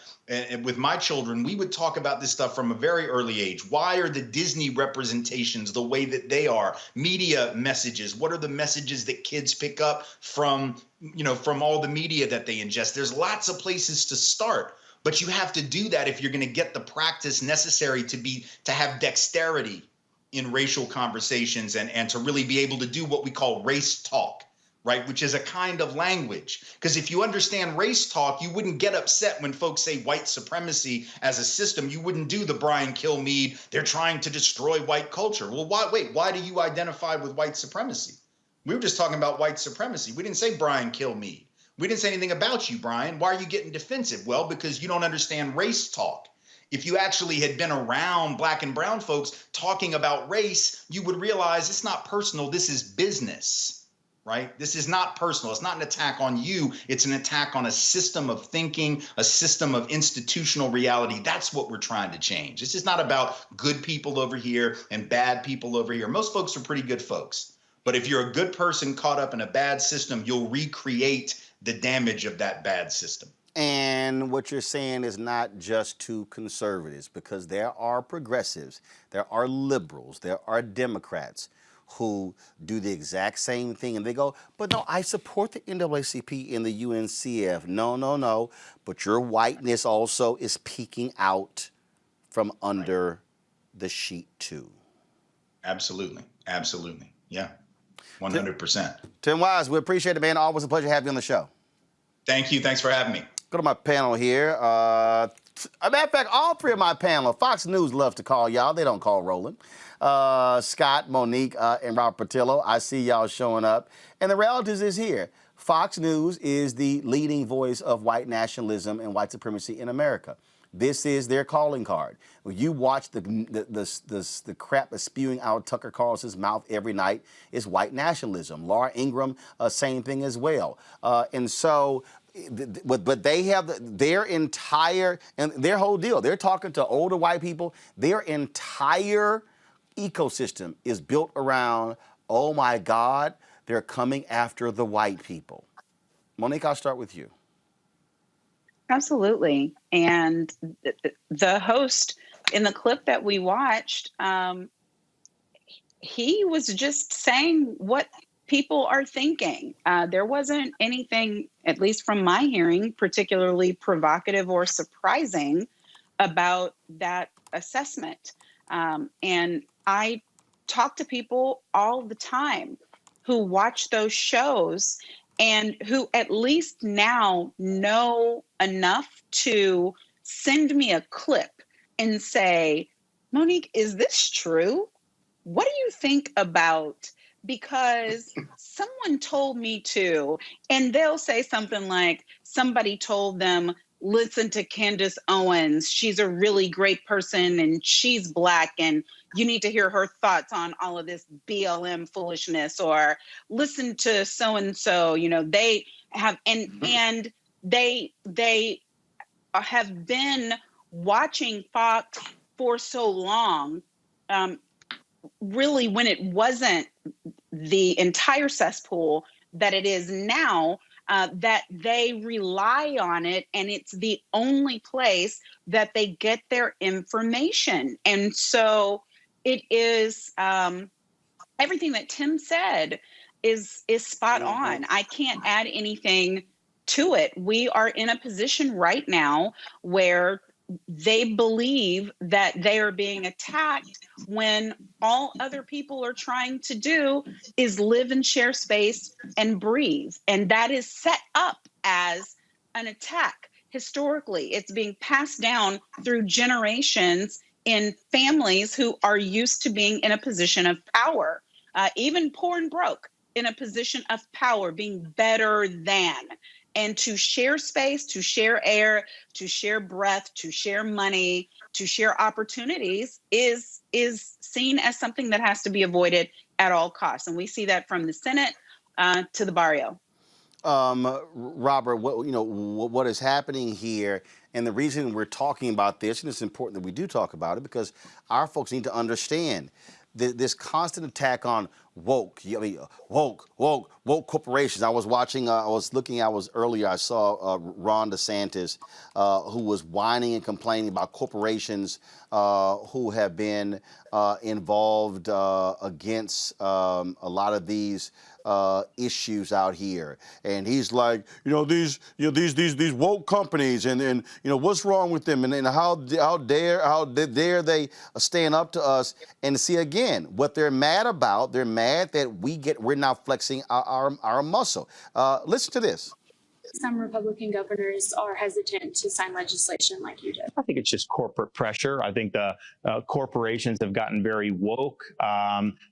with my children. We would talk about this stuff from a very early age. Why are the Disney representations the way that they are? Media messages. What are the messages that kids pick up from all the media that they ingest? There's lots of places to start, but you have to do that if you're going to get the practice necessary to have dexterity in racial conversations and to really be able to do what we call race talk. Right, which is a kind of language. Because if you understand race talk, you wouldn't get upset when folks say white supremacy as a system. You wouldn't do the Brian Kilmeade, they're trying to destroy white culture. Well, why do you identify with white supremacy? We were just talking about white supremacy. We didn't say Brian Kilmeade. We didn't say anything about you, Brian. Why are you getting defensive? Well, because you don't understand race talk. If you actually had been around black and brown folks talking about race, you would realize it's not personal. This is business, right? This is not personal. It's not an attack on you. It's an attack on a system of thinking, a system of institutional reality. That's what we're trying to change. This is not about good people over here and bad people over here. Most folks are pretty good folks. But if you're a good person caught up in a bad system, you'll recreate the damage of that bad system. And what you're saying is not just to conservatives, because there are progressives, there are liberals, there are Democrats who do the exact same thing. And they go, but no, I support the NAACP and the UNCF. No. But your whiteness also is peeking out from under the sheet too. Absolutely. Yeah. 100%. Tim Wise, we appreciate it, man. Always a pleasure having you on the show. Thank you. Thanks for having me. Go to my panel here. As a matter of fact, all three of my panel, Fox News loves to call y'all. They don't call Roland. Scott, Monique, and Robert Patillo. I see y'all showing up. And the reality is here. Fox News is the leading voice of white nationalism and white supremacy in America. This is their calling card. When you watch the crap that's spewing out of Tucker Carlson's mouth every night, it's white nationalism. Laura Ingraham, same thing as well. And so, but they have their entire, and their whole deal. They're talking to older white people. Their entire ecosystem is built around, oh my God, they're coming after the white people. Monique, I'll start with you. Absolutely. And the host in the clip that we watched, he was just saying what people are thinking. There wasn't anything, at least from my hearing, particularly provocative or surprising about that assessment. And I talk to people all the time who watch those shows and who at least now know enough to send me a clip and say, Monique, is this true? What do you think about? Because someone told me to, and they'll say something like, somebody told them, listen to Candace Owens. She's a really great person and she's Black and you need to hear her thoughts on all of this BLM foolishness, or listen to so-and-so, they have, and they have been watching Fox for so long, really when it wasn't the entire cesspool that it is now, that they rely on it, and it's the only place that they get their information. And so it is, everything that Tim said is spot on. I can't add anything to it. We are in a position right now where they believe that they are being attacked when all other people are trying to do is live and share space and breathe. And that is set up as an attack. Historically, it's being passed down through generations in families who are used to being in a position of power, even poor and broke, in a position of power, being better than. And to share space, to share air, to share breath, to share money, to share opportunities is seen as something that has to be avoided at all costs. And we see that from the Senate to the barrio. Robert, what is happening here, and the reason we're talking about this, and it's important that we do talk about it, because our folks need to understand this constant attack on woke corporations. I was watching, earlier, I saw Ron DeSantis, who was whining and complaining about corporations who have been involved against a lot of these issues out here. And he's like, these woke companies, and what's wrong with them, and how dare they stand up to us. And see, again, what they're mad about, they're mad that we're now flexing our muscle. Listen to this. some Republican governors are hesitant to sign legislation like you did? I think it's just corporate pressure. I think the corporations have gotten very woke.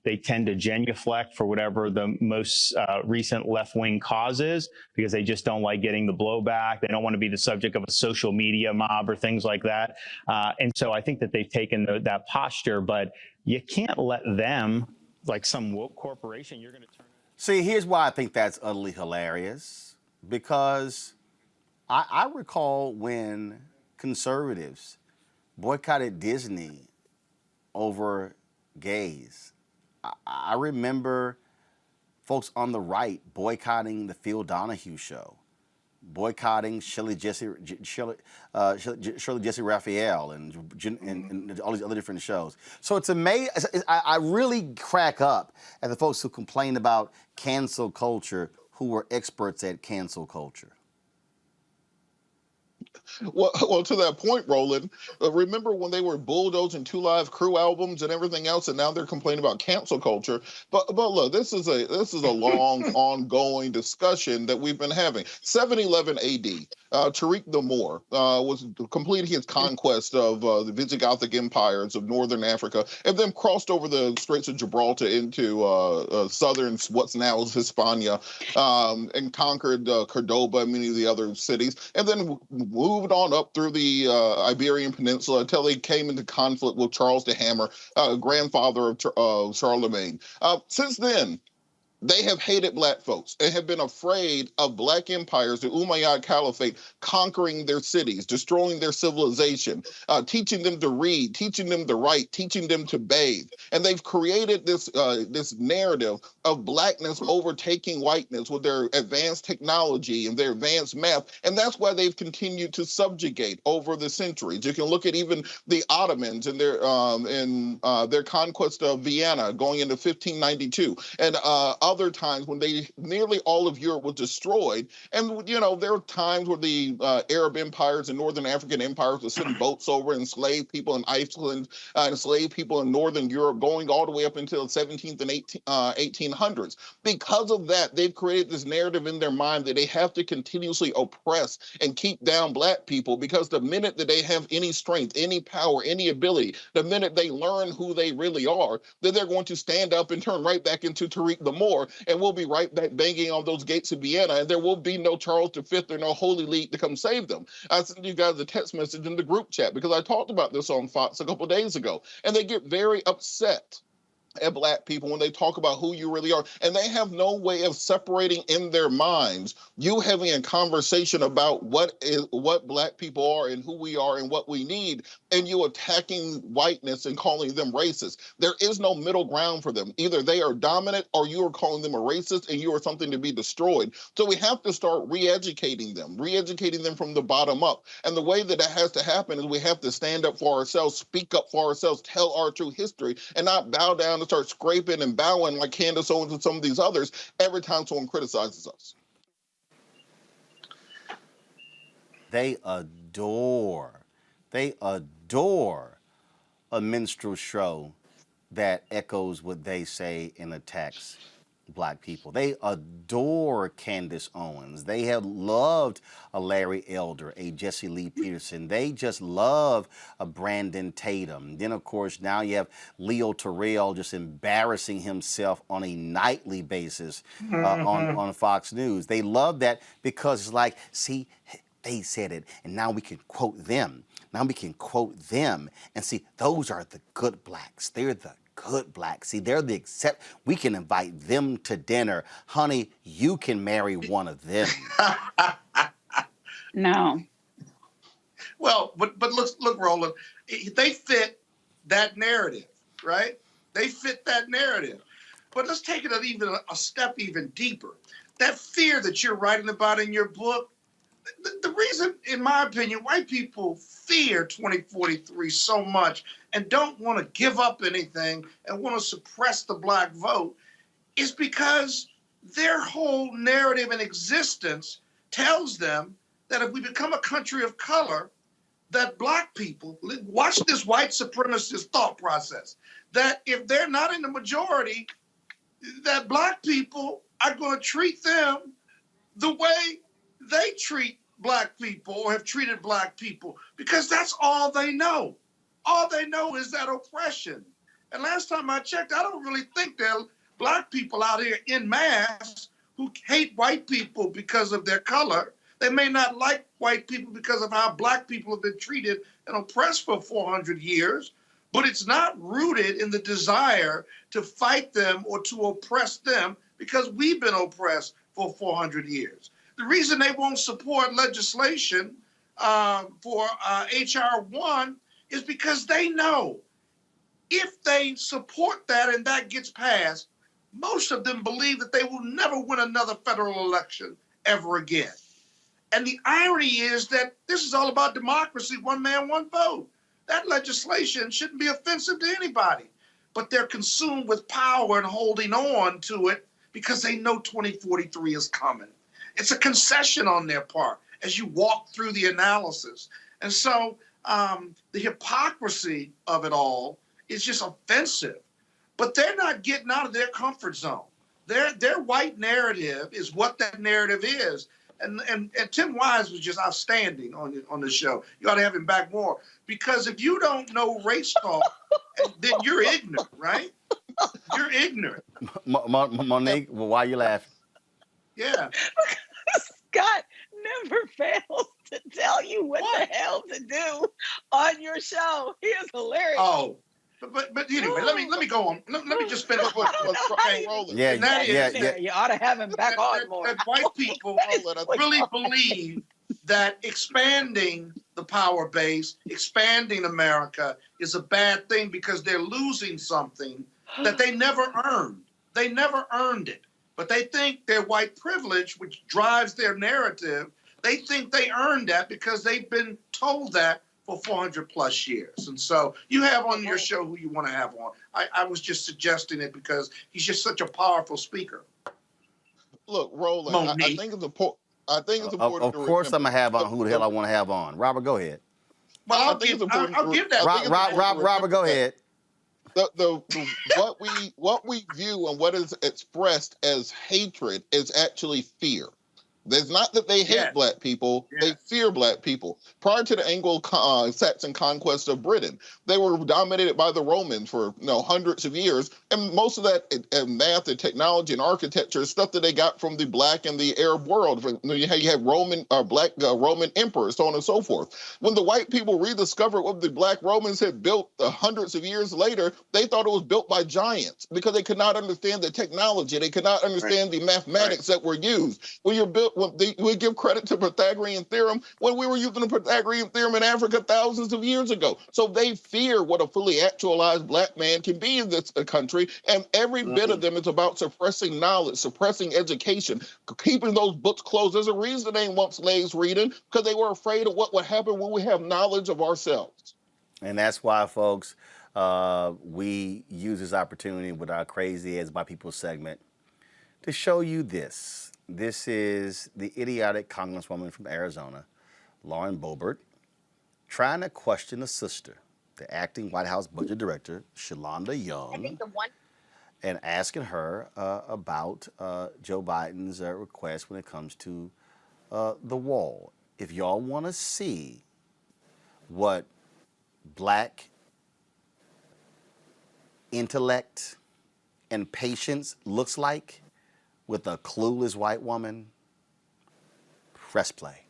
They tend to genuflect for whatever the most recent left-wing cause is because they just don't like getting the blowback. They don't want to be the subject of a social media mob or things like that. And so I think that they've taken that posture, but you can't let them, like some woke corporation, you're going to turn. See, here's why I think that's utterly hilarious. Because I recall when conservatives boycotted Disney over gays. I remember folks on the right boycotting the Phil Donahue show, boycotting Shirley Jesse Raphael and all these other different shows. So it's amazing. I really crack up at the folks who complain about cancel culture who were experts at cancel culture. Well, to that point, Roland, remember when they were bulldozing Two Live Crew albums and everything else, and now they're complaining about cancel culture. But look, this is a long, ongoing discussion that we've been having. 711 AD, Tariq the Moor was completing his conquest of the Visigothic empires of northern Africa, and then crossed over the Straits of Gibraltar into southern, what's now is Hispania, and conquered Cordoba and many of the other cities, and then moved on up through the Iberian Peninsula until they came into conflict with Charles the Hammer, grandfather of Charlemagne. Since then, they have hated black folks and have been afraid of black empires, the Umayyad Caliphate, conquering their cities, destroying their civilization, teaching them to read, teaching them to write, teaching them to bathe. And they've created this narrative of blackness overtaking whiteness with their advanced technology and their advanced math. And that's why they've continued to subjugate over the centuries. You can look at even the Ottomans and their conquest of Vienna going into 1592, and other times when nearly all of Europe was destroyed. And, you know, there were times where the Arab empires and Northern African empires would send boats over and enslave people in Iceland, enslave people in Northern Europe, going all the way up until the 17th and 1800s. Because of that, they've created this narrative in their mind that they have to continuously oppress and keep down black people, because the minute that they have any strength, any power, any ability, the minute they learn who they really are, then they're going to stand up and turn right back into Tariq the Moor, and we'll be right back banging on those gates of Vienna, and there will be no Charles V or no Holy League to come save them. I sent you guys a text message in the group chat because I talked about this on Fox a couple of days ago, and they get very upset at black people when they talk about who you really are, and they have no way of separating in their minds you having a conversation about what black people are and who we are and what we need, and you attacking whiteness and calling them racist. There is no middle ground for them. Either they are dominant or you are calling them a racist and you are something to be destroyed. So we have to start re-educating them from the bottom up. And the way that has to happen is we have to stand up for ourselves, speak up for ourselves, tell our true history, and not bow down and start scraping and bowing like Candace Owens and some of these others every time someone criticizes us. They adore a minstrel show that echoes what they say and attacks black people. They adore Candace Owens. They have loved a Larry Elder, a Jesse Lee Peterson. They just love a Brandon Tatum. Then, of course, now you have Leo Terrell just embarrassing himself on a nightly basis on Fox News. They love that because it's like, see, they said it, and now we can quote them. Now we can quote them and see, those are the good blacks. They're the good blacks. See, they're the we can invite them to dinner. Honey, you can marry one of them. No. Well, but look, Roland, they fit that narrative, right? They fit that narrative. But let's take it a step even deeper. That fear that you're writing about in your book, the reason, in my opinion, white people fear 2043 so much and don't want to give up anything and want to suppress the black vote is because their whole narrative and existence tells them that if we become a country of color, that black people, watch this white supremacist thought process, that if they're not in the majority, that black people are going to treat them the way they treat black people or have treated black people because that's all they know. All they know is that oppression. And last time I checked, I don't really think there are black people out here in mass who hate white people because of their color. They may not like white people because of how black people have been treated and oppressed for 400 years, but it's not rooted in the desire to fight them or to oppress them because we've been oppressed for 400 years. The reason they won't support legislation for HR1 is because they know if they support that and that gets passed, most of them believe that they will never win another federal election ever again. And the irony is that this is all about democracy, one man, one vote. That legislation shouldn't be offensive to anybody, but they're consumed with power and holding on to it because they know 2043 is coming. It's a concession on their part as you walk through the analysis. And so the hypocrisy of it all is just offensive, but they're not getting out of their comfort zone. Their white narrative is what that narrative is. And Tim Wise was just outstanding on the show. You ought to have him back more, because if you don't know race talk, then you're ignorant, right? You're ignorant. Monique, well, why are you laughing? Yeah. Scott never fails to tell you what the hell to do on your show. He is hilarious. Oh, but anyway, let me go on. Let me just finish what's Roland. Yeah. You ought to have him back on more. That white people really believe that expanding the power base, expanding America is a bad thing because they're losing something that they never earned. They never earned it. But they think their white privilege, which drives their narrative, they think they earned that because they've been told that for 400 plus years. And so you have on your show who you want to have on. I was just suggesting it because he's just such a powerful speaker. Look, Roland, I think it's important. Of course, I'm gonna have on who the hell I want to have on. Robert, go ahead. Well, I'll give that. Robert, go ahead. What we view and what is expressed as hatred is actually fear. There's not that they hate black people, they fear black people. Prior to the Anglo-Saxon conquest of Britain, they were dominated by the Romans for hundreds of years, and most of that math and technology and architecture is stuff that they got from the black and the Arab world. You had Roman emperors, so on and so forth. When the white people rediscovered what the black Romans had built hundreds of years later, they thought it was built by giants because they could not understand the technology, they could not understand the mathematics that were used. When you're built, we give credit to Pythagorean theorem when we were using the Pythagorean theorem in Africa thousands of years ago. So they fear what a fully actualized black man can be in this country, and every bit of them is about suppressing knowledge, suppressing education, keeping those books closed. There's a reason they didn't want slaves reading, because they were afraid of what would happen when we have knowledge of ourselves. And that's why, folks, we use this opportunity with our Crazy as By People segment to show you this. This is the idiotic congresswoman from Arizona, Lauren Boebert, trying to question a sister, the acting White House budget director, Shalonda Young, and asking her about Joe Biden's request when it comes to the wall. If y'all want to see what black intellect and patience looks like with a clueless white woman, press play.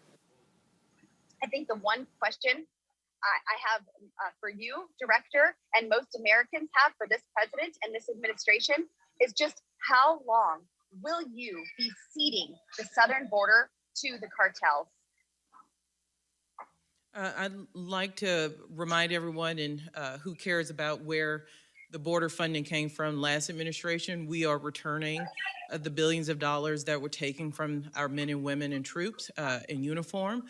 I think the one question I have for you, Director, and most Americans have for this president and this administration is just how long will you be ceding the southern border to the cartels? I'd like to remind everyone who cares about where the border funding came from last administration. We are returning the billions of dollars that were taken from our men and women and troops in uniform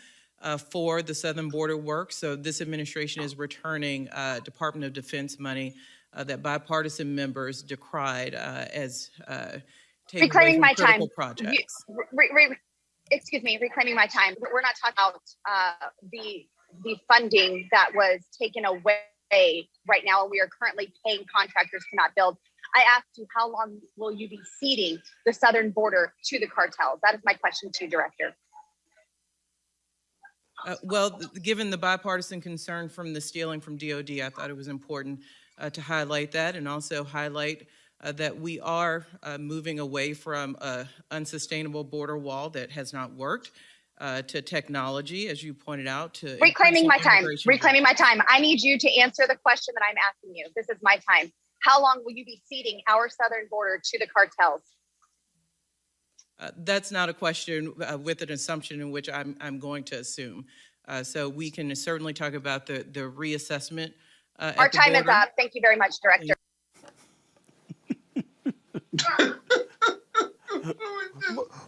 for the southern border work. So this administration is returning Department of Defense money that bipartisan members decried as taking reclaiming away from my critical time. projects. Excuse me, reclaiming my time. We're not talking about the funding that was taken away right now, and we are currently paying contractors to not build. I asked you, how long will you be ceding the southern border to the cartels? That is my question to you, Director. Well, given the bipartisan concern from the stealing from DOD, I thought it was important to highlight that and also highlight that we are moving away from an unsustainable border wall that has not worked to technology, as you pointed out. To Reclaiming my time. Reclaiming my time. I need you to answer the question that I'm asking you. This is my time. How long will you be ceding our southern border to the cartels? That's not a question with an assumption in which I'm going to assume. So we can certainly talk about the reassessment. Our time is up. Thank you very much, Director.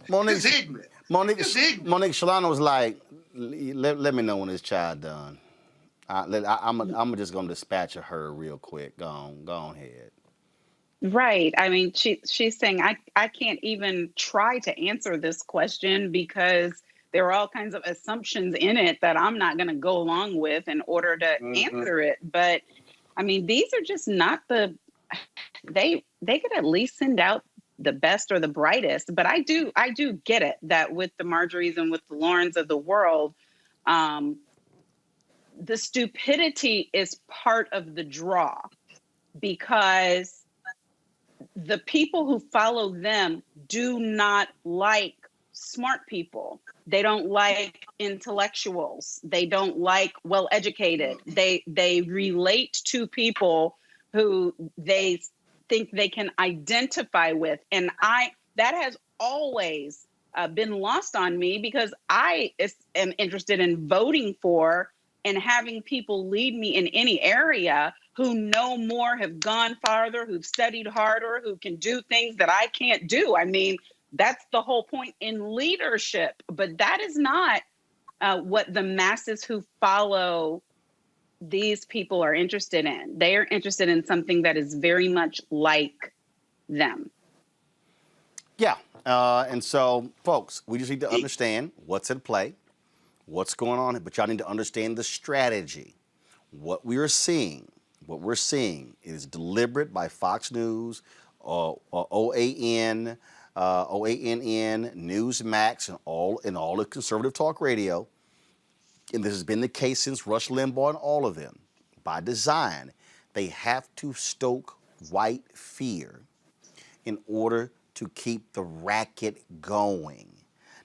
Monique Shalana was like, let me know when this child done. I'm just going to dispatch her real quick. Go on ahead. Right. I mean, she's saying, I can't even try to answer this question because there are all kinds of assumptions in it that I'm not going to go along with in order to answer it. But I mean, these are just not they could at least send out the best or the brightest. But I do get it that with the Marjories and with the Laurens of the world, the stupidity is part of the draw because the people who follow them do not like smart people. They don't like intellectuals. They don't like well-educated. They relate to people who they think they can identify with. And that has always been lost on me because I am interested in voting for and having people lead me in any area who know more, have gone farther, who've studied harder, who can do things that I can't do. I mean, that's the whole point in leadership. But that is not what the masses who follow these people are interested in. They are interested in something that is very much like them. Yeah. And so, folks, we just need to understand what's at play, what's going on, but y'all need to understand the strategy. What we're seeing is deliberate by Fox News, OANN, Newsmax, and all the conservative talk radio. And this has been the case since Rush Limbaugh and all of them. By design, they have to stoke white fear in order to keep the racket going.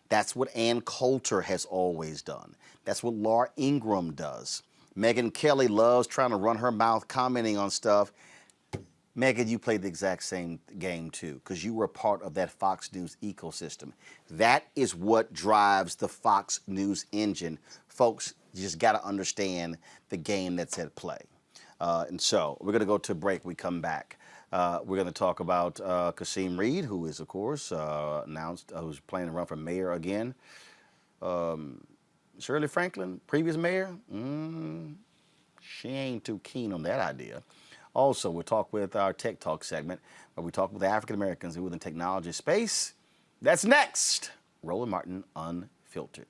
That's what Ann Coulter has always done. That's what Laura Ingraham does. Megyn Kelly loves trying to run her mouth commenting on stuff. Megyn, you played the exact same game too, because you were a part of that Fox News ecosystem. That is what drives the Fox News engine. Folks, you just got to understand the game that's at play. And so we're going to go to a break. We come back. We're going to talk about Kasim Reed, who is, of course, announced who's planning to run for mayor again. Shirley Franklin, previous mayor, she ain't too keen on that idea. Also, we'll talk with our Tech Talk segment, where we talk with African Americans who are in the technology space. That's next. Roland Martin Unfiltered.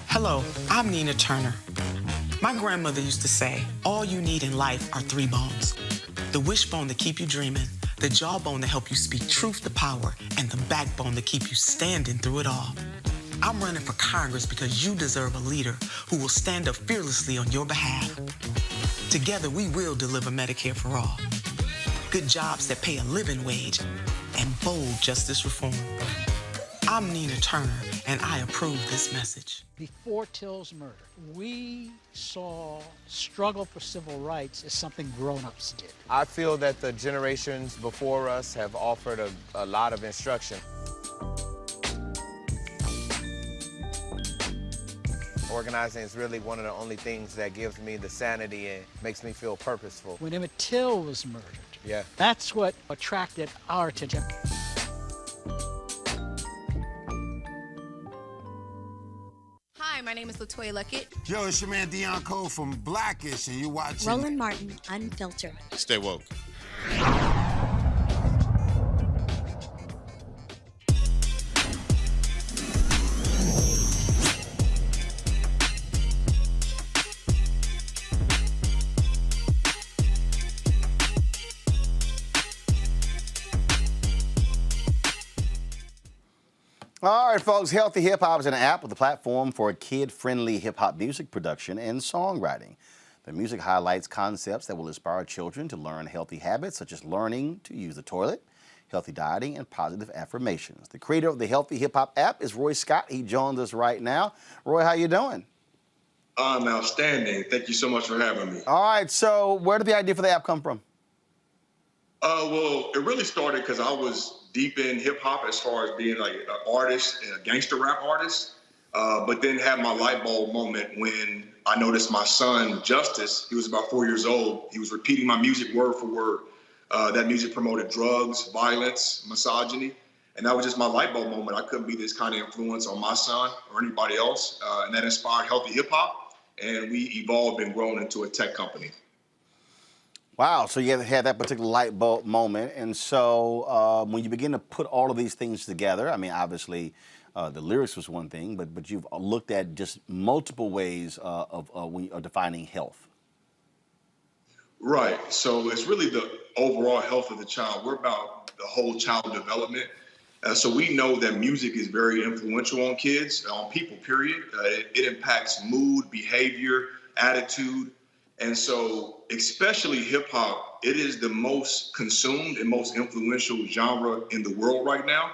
Hello, I'm Nina Turner. My grandmother used to say, all you need in life are 3 bones. The wishbone to keep you dreaming, the jawbone to help you speak truth to power, and the backbone to keep you standing through it all. I'm running for Congress because you deserve a leader who will stand up fearlessly on your behalf. Together, we will deliver Medicare for all, good jobs that pay a living wage, and bold justice reform. I'm Nina Turner, and I approve this message. Before Till's murder, we saw struggle for civil rights as something grown-ups did. I feel that the generations before us have offered a lot of instruction. Organizing is really one of the only things that gives me the sanity and makes me feel purposeful. When Emmett Till was murdered, yeah, that's what attracted our attention. Hi, my name is LaToya Luckett. Yo, it's your man Deion Cole from Blackish, and you watching Roland Martin Unfiltered. Stay woke. All right, folks, Healthy Hip Hop is an app with a platform for kid-friendly hip-hop music production and songwriting. The music highlights concepts that will inspire children to learn healthy habits, such as learning to use the toilet, healthy dieting, and positive affirmations. The creator of the Healthy Hip Hop app is Roy Scott. He joins us right now. Roy, how you doing? I'm outstanding. Thank you so much for having me. All right, so where did the idea for the app come from? Well, it really started because I was deep in hip hop as far as being like an artist, a gangster rap artist, but then had my light bulb moment when I noticed my son, Justice, he was about 4 years old. He was repeating my music word for word. That music promoted drugs, violence, misogyny. And that was just my light bulb moment. I couldn't be this kind of influence on my son or anybody else. And that inspired Healthy Hip Hop. And we evolved and grown into a tech company. Wow, so you had that particular light bulb moment. And so when you begin to put all of these things together, I mean, obviously the lyrics was one thing, but you've looked at just multiple ways of defining health. Right. So it's really the overall health of the child. We're about the whole child development. So we know that music is very influential on kids, on people, period. It impacts mood, behavior, attitude. And so especially hip hop, it is the most consumed and most influential genre in the world right now.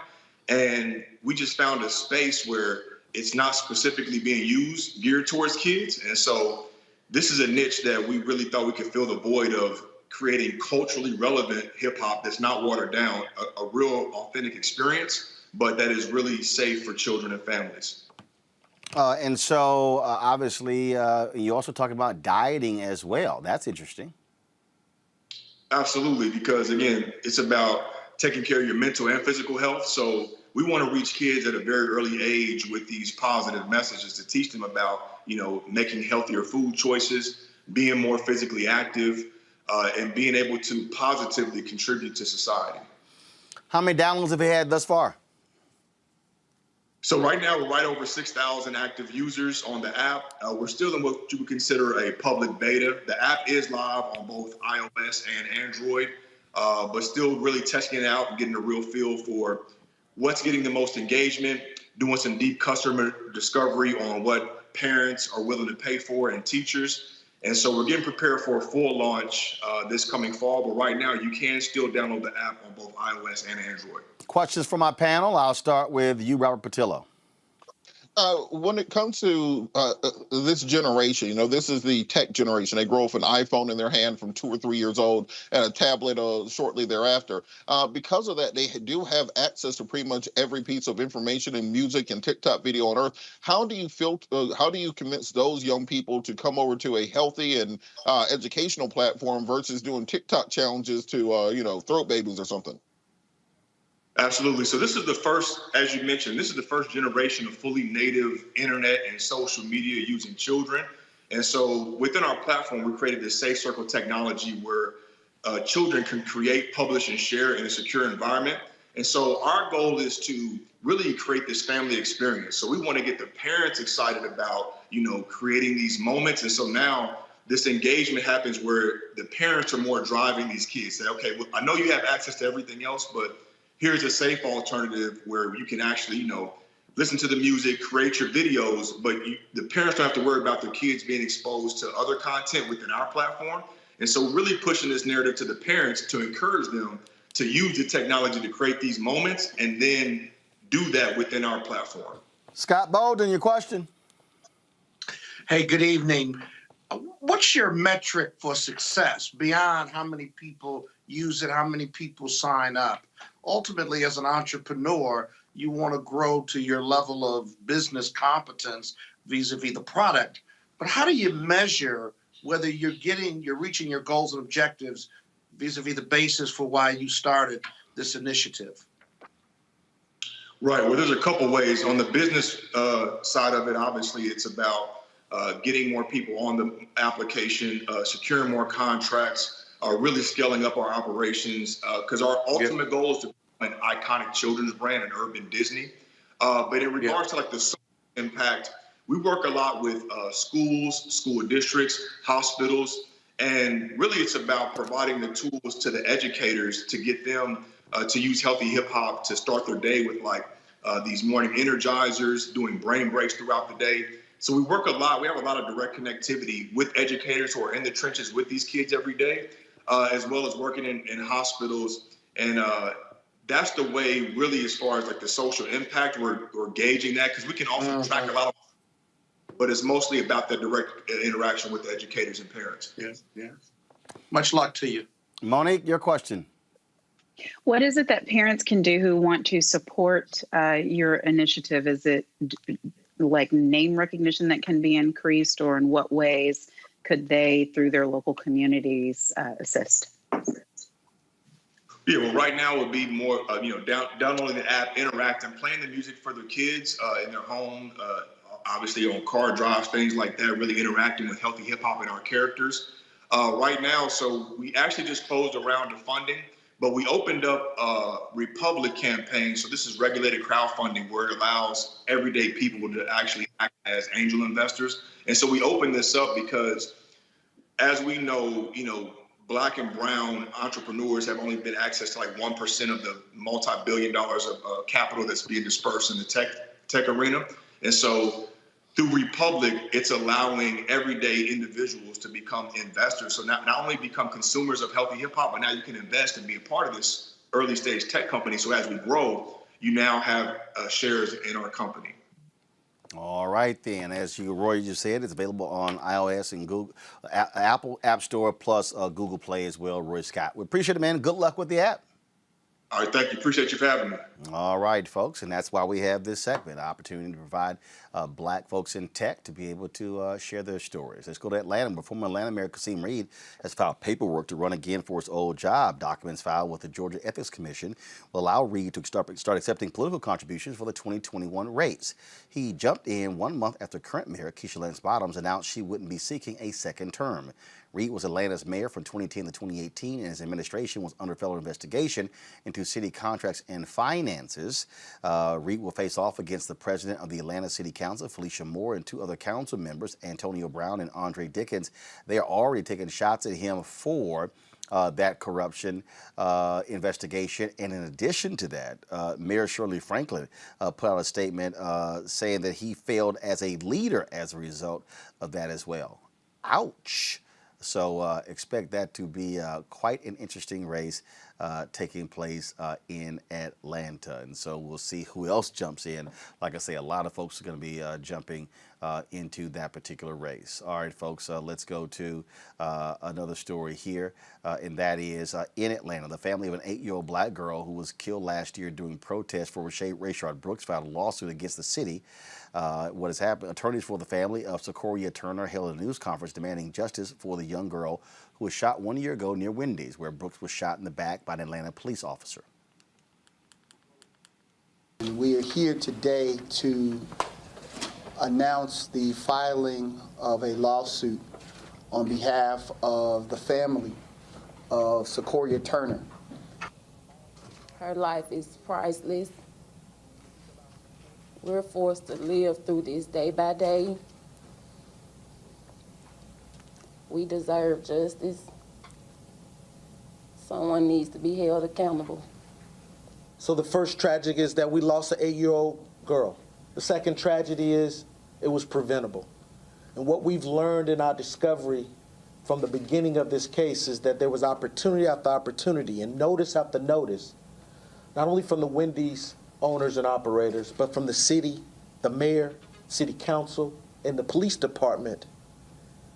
And we just found a space where it's not specifically being used, geared towards kids. And so this is a niche that we really thought we could fill the void of, creating culturally relevant hip hop that's not watered down, a real authentic experience, but that is really safe for children and families. And so obviously you also talk about dieting as well. That's interesting. Absolutely, because again, it's about taking care of your mental and physical health. So we want to reach kids at a very early age with these positive messages to teach them about, making healthier food choices, being more physically active, and being able to positively contribute to society. How many downloads have you had thus far? So right now, we're right over 6,000 active users on the app. We're still in what you would consider a public beta. The app is live on both iOS and Android, but still really testing it out and getting a real feel for what's getting the most engagement, doing some deep customer discovery on what parents are willing to pay for and teachers. And so we're getting prepared for a full launch this coming fall, but right now you can still download the app on both iOS and Android. Questions from my panel. I'll start with you, Robert Patillo. When it comes to this generation, this is the tech generation. They grow up with an iPhone in their hand from 2 or 3 years old and a tablet shortly thereafter. Because of that, they do have access to pretty much every piece of information and music and TikTok video on earth. How do you convince those young people to come over to a healthy and educational platform versus doing TikTok challenges to, throat babies or something? Absolutely. So this is the first, as you mentioned, this is the first generation of fully native internet and social media using children. And so within our platform, we created this safe circle technology where children can create, publish, and share in a secure environment. And so our goal is to really create this family experience. So we want to get the parents excited about, creating these moments. And so now this engagement happens where the parents are more driving these kids. Say, okay, well, I know you have access to everything else, but here's a safe alternative where you can actually, listen to the music, create your videos, but the parents don't have to worry about their kids being exposed to other content within our platform. And so really pushing this narrative to the parents to encourage them to use the technology to create these moments and then do that within our platform. Scott Bolden, your question. Hey, good evening. What's your metric for success beyond how many people use it, how many people sign up? Ultimately, as an entrepreneur, you want to grow to your level of business competence vis-a-vis the product. But how do you measure whether you're reaching your goals and objectives vis-a-vis the basis for why you started this initiative? Right. Well, there's a couple ways. On the business side of it, obviously, it's about getting more people on the application, securing more contracts, really scaling up our operations, because our ultimate goal is to be an iconic children's brand, an urban Disney. But in regards to like the social impact, we work a lot with schools, school districts, hospitals, and really it's about providing the tools to the educators to get them to use healthy hip hop to start their day with like these morning energizers, doing brain breaks throughout the day. So we work a lot. We have a lot of direct connectivity with educators who are in the trenches with these kids every day, as well as working in hospitals. And that's the way, really, as far as like the social impact, we're gauging that, because we can also track a lot of, but it's mostly about the direct interaction with the educators and parents. Yes, yes. Much luck to you. Monique, your question. What is it that parents can do who want to support your initiative? Is it like name recognition that can be increased, or in what ways could they, through their local communities, assist? Yeah, well, right now it would be more, downloading the app, interacting, playing the music for their kids in their home, obviously on car drives, things like that, really interacting with healthy hip hop and our characters. Right now, so we actually just closed a round of funding, but we opened up a Republic campaign. So this is regulated crowdfunding, where it allows everyday people to actually act as angel investors. And so we opened this up because, as we know, Black and brown entrepreneurs have only been access to like 1% of the multi-billion dollars of capital that's being dispersed in the tech arena. And so through Republic, it's allowing everyday individuals to become investors. So not only become consumers of healthy hip hop, but now you can invest and be a part of this early stage tech company. So as we grow, you now have shares in our company. All right, then. As Roy just said, it's available on iOS and Google, Apple App Store, plus Google Play as well, Roy Scott. We appreciate it, man. Good luck with the app. All right, thank you. Appreciate you for having me. All right, folks, and that's why we have this segment, an opportunity to provide Black folks in tech to be able to share their stories. Let's go to Atlanta, where former Atlanta Mayor Kasim has filed paperwork to run again for his old job. Documents filed with the Georgia Ethics Commission will allow Reed to start accepting political contributions for the 2021 race. He jumped in 1 month after current mayor Keisha Lance Bottoms announced she wouldn't be seeking a second term. Reed was Atlanta's mayor from 2010 to 2018, and his administration was under federal investigation into city contracts and finances. Reed will face off against the president of the Atlanta City Council, Felicia Moore, and 2 other council members, Antonio Brown and Andre Dickens. They are already taking shots at him for that corruption investigation. And in addition to that, Mayor Shirley Franklin put out a statement saying that he failed as a leader as a result of that as well. Ouch. So expect that to be quite an interesting race taking place in Atlanta. And so we'll see who else jumps in. Like I say, a lot of folks are going to be jumping into that particular race. All right, folks, let's go to another story here, and that is in Atlanta. The family of an 8-year-old Black girl who was killed last year during protests for Rayshard Brooks filed a lawsuit against the city. What has happened? Attorneys for the family of Sequoia Turner held a news conference demanding justice for the young girl who was shot 1 year ago near Wendy's, where Brooks was shot in the back by an Atlanta police officer. We are here today to announce the filing of a lawsuit on behalf of the family of Sequoia Turner. Her life is priceless. We're forced to live through this day by day. We deserve justice. Someone needs to be held accountable. So the first tragedy is that we lost an 8-year-old girl. The second tragedy is it was preventable. And what we've learned in our discovery from the beginning of this case is that there was opportunity after opportunity and notice after notice, not only from the Wendy's owners and operators, but from the city, the mayor, city council, and the police department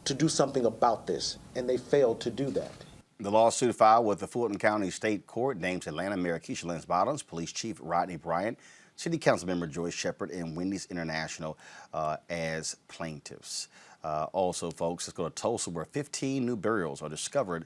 to do something about this, and they failed to do that. The lawsuit filed with the Fulton County State Court names Atlanta Mayor Keisha Lance Bottoms, Police Chief Rodney Bryant, City Council Member Joyce Shepard, and Wendy's International as plaintiffs. Also, folks, let's go to Tulsa, where 15 new burials are discovered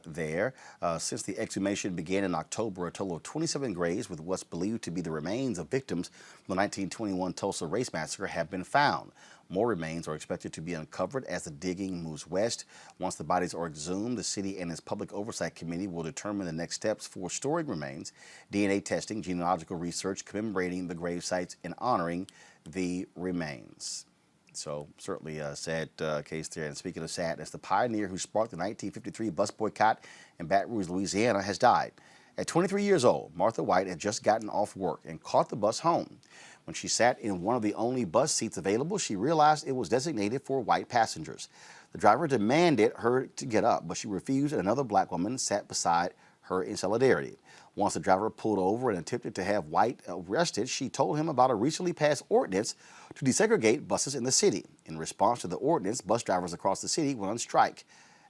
there. Since the exhumation began in October, a total of 27 graves with what's believed to be the remains of victims from the 1921 Tulsa Race Massacre have been found. More remains are expected to be uncovered as the digging moves west. Once the bodies are exhumed, the city and its Public Oversight Committee will determine the next steps for storing remains, DNA testing, genealogical research, commemorating the grave sites, and honoring the remains. So certainly a sad case there. And speaking of sadness, the pioneer who sparked the 1953 bus boycott in Baton Rouge, Louisiana, has died. At 23 years old, Martha White had just gotten off work and caught the bus home. When she sat in one of the only bus seats available, she realized it was designated for white passengers. The driver demanded her to get up, but she refused, and another black woman sat beside her in solidarity. Once the driver pulled over and attempted to have White arrested, she told him about a recently passed ordinance to desegregate buses in the city. In response to the ordinance, bus drivers across the city went on strike.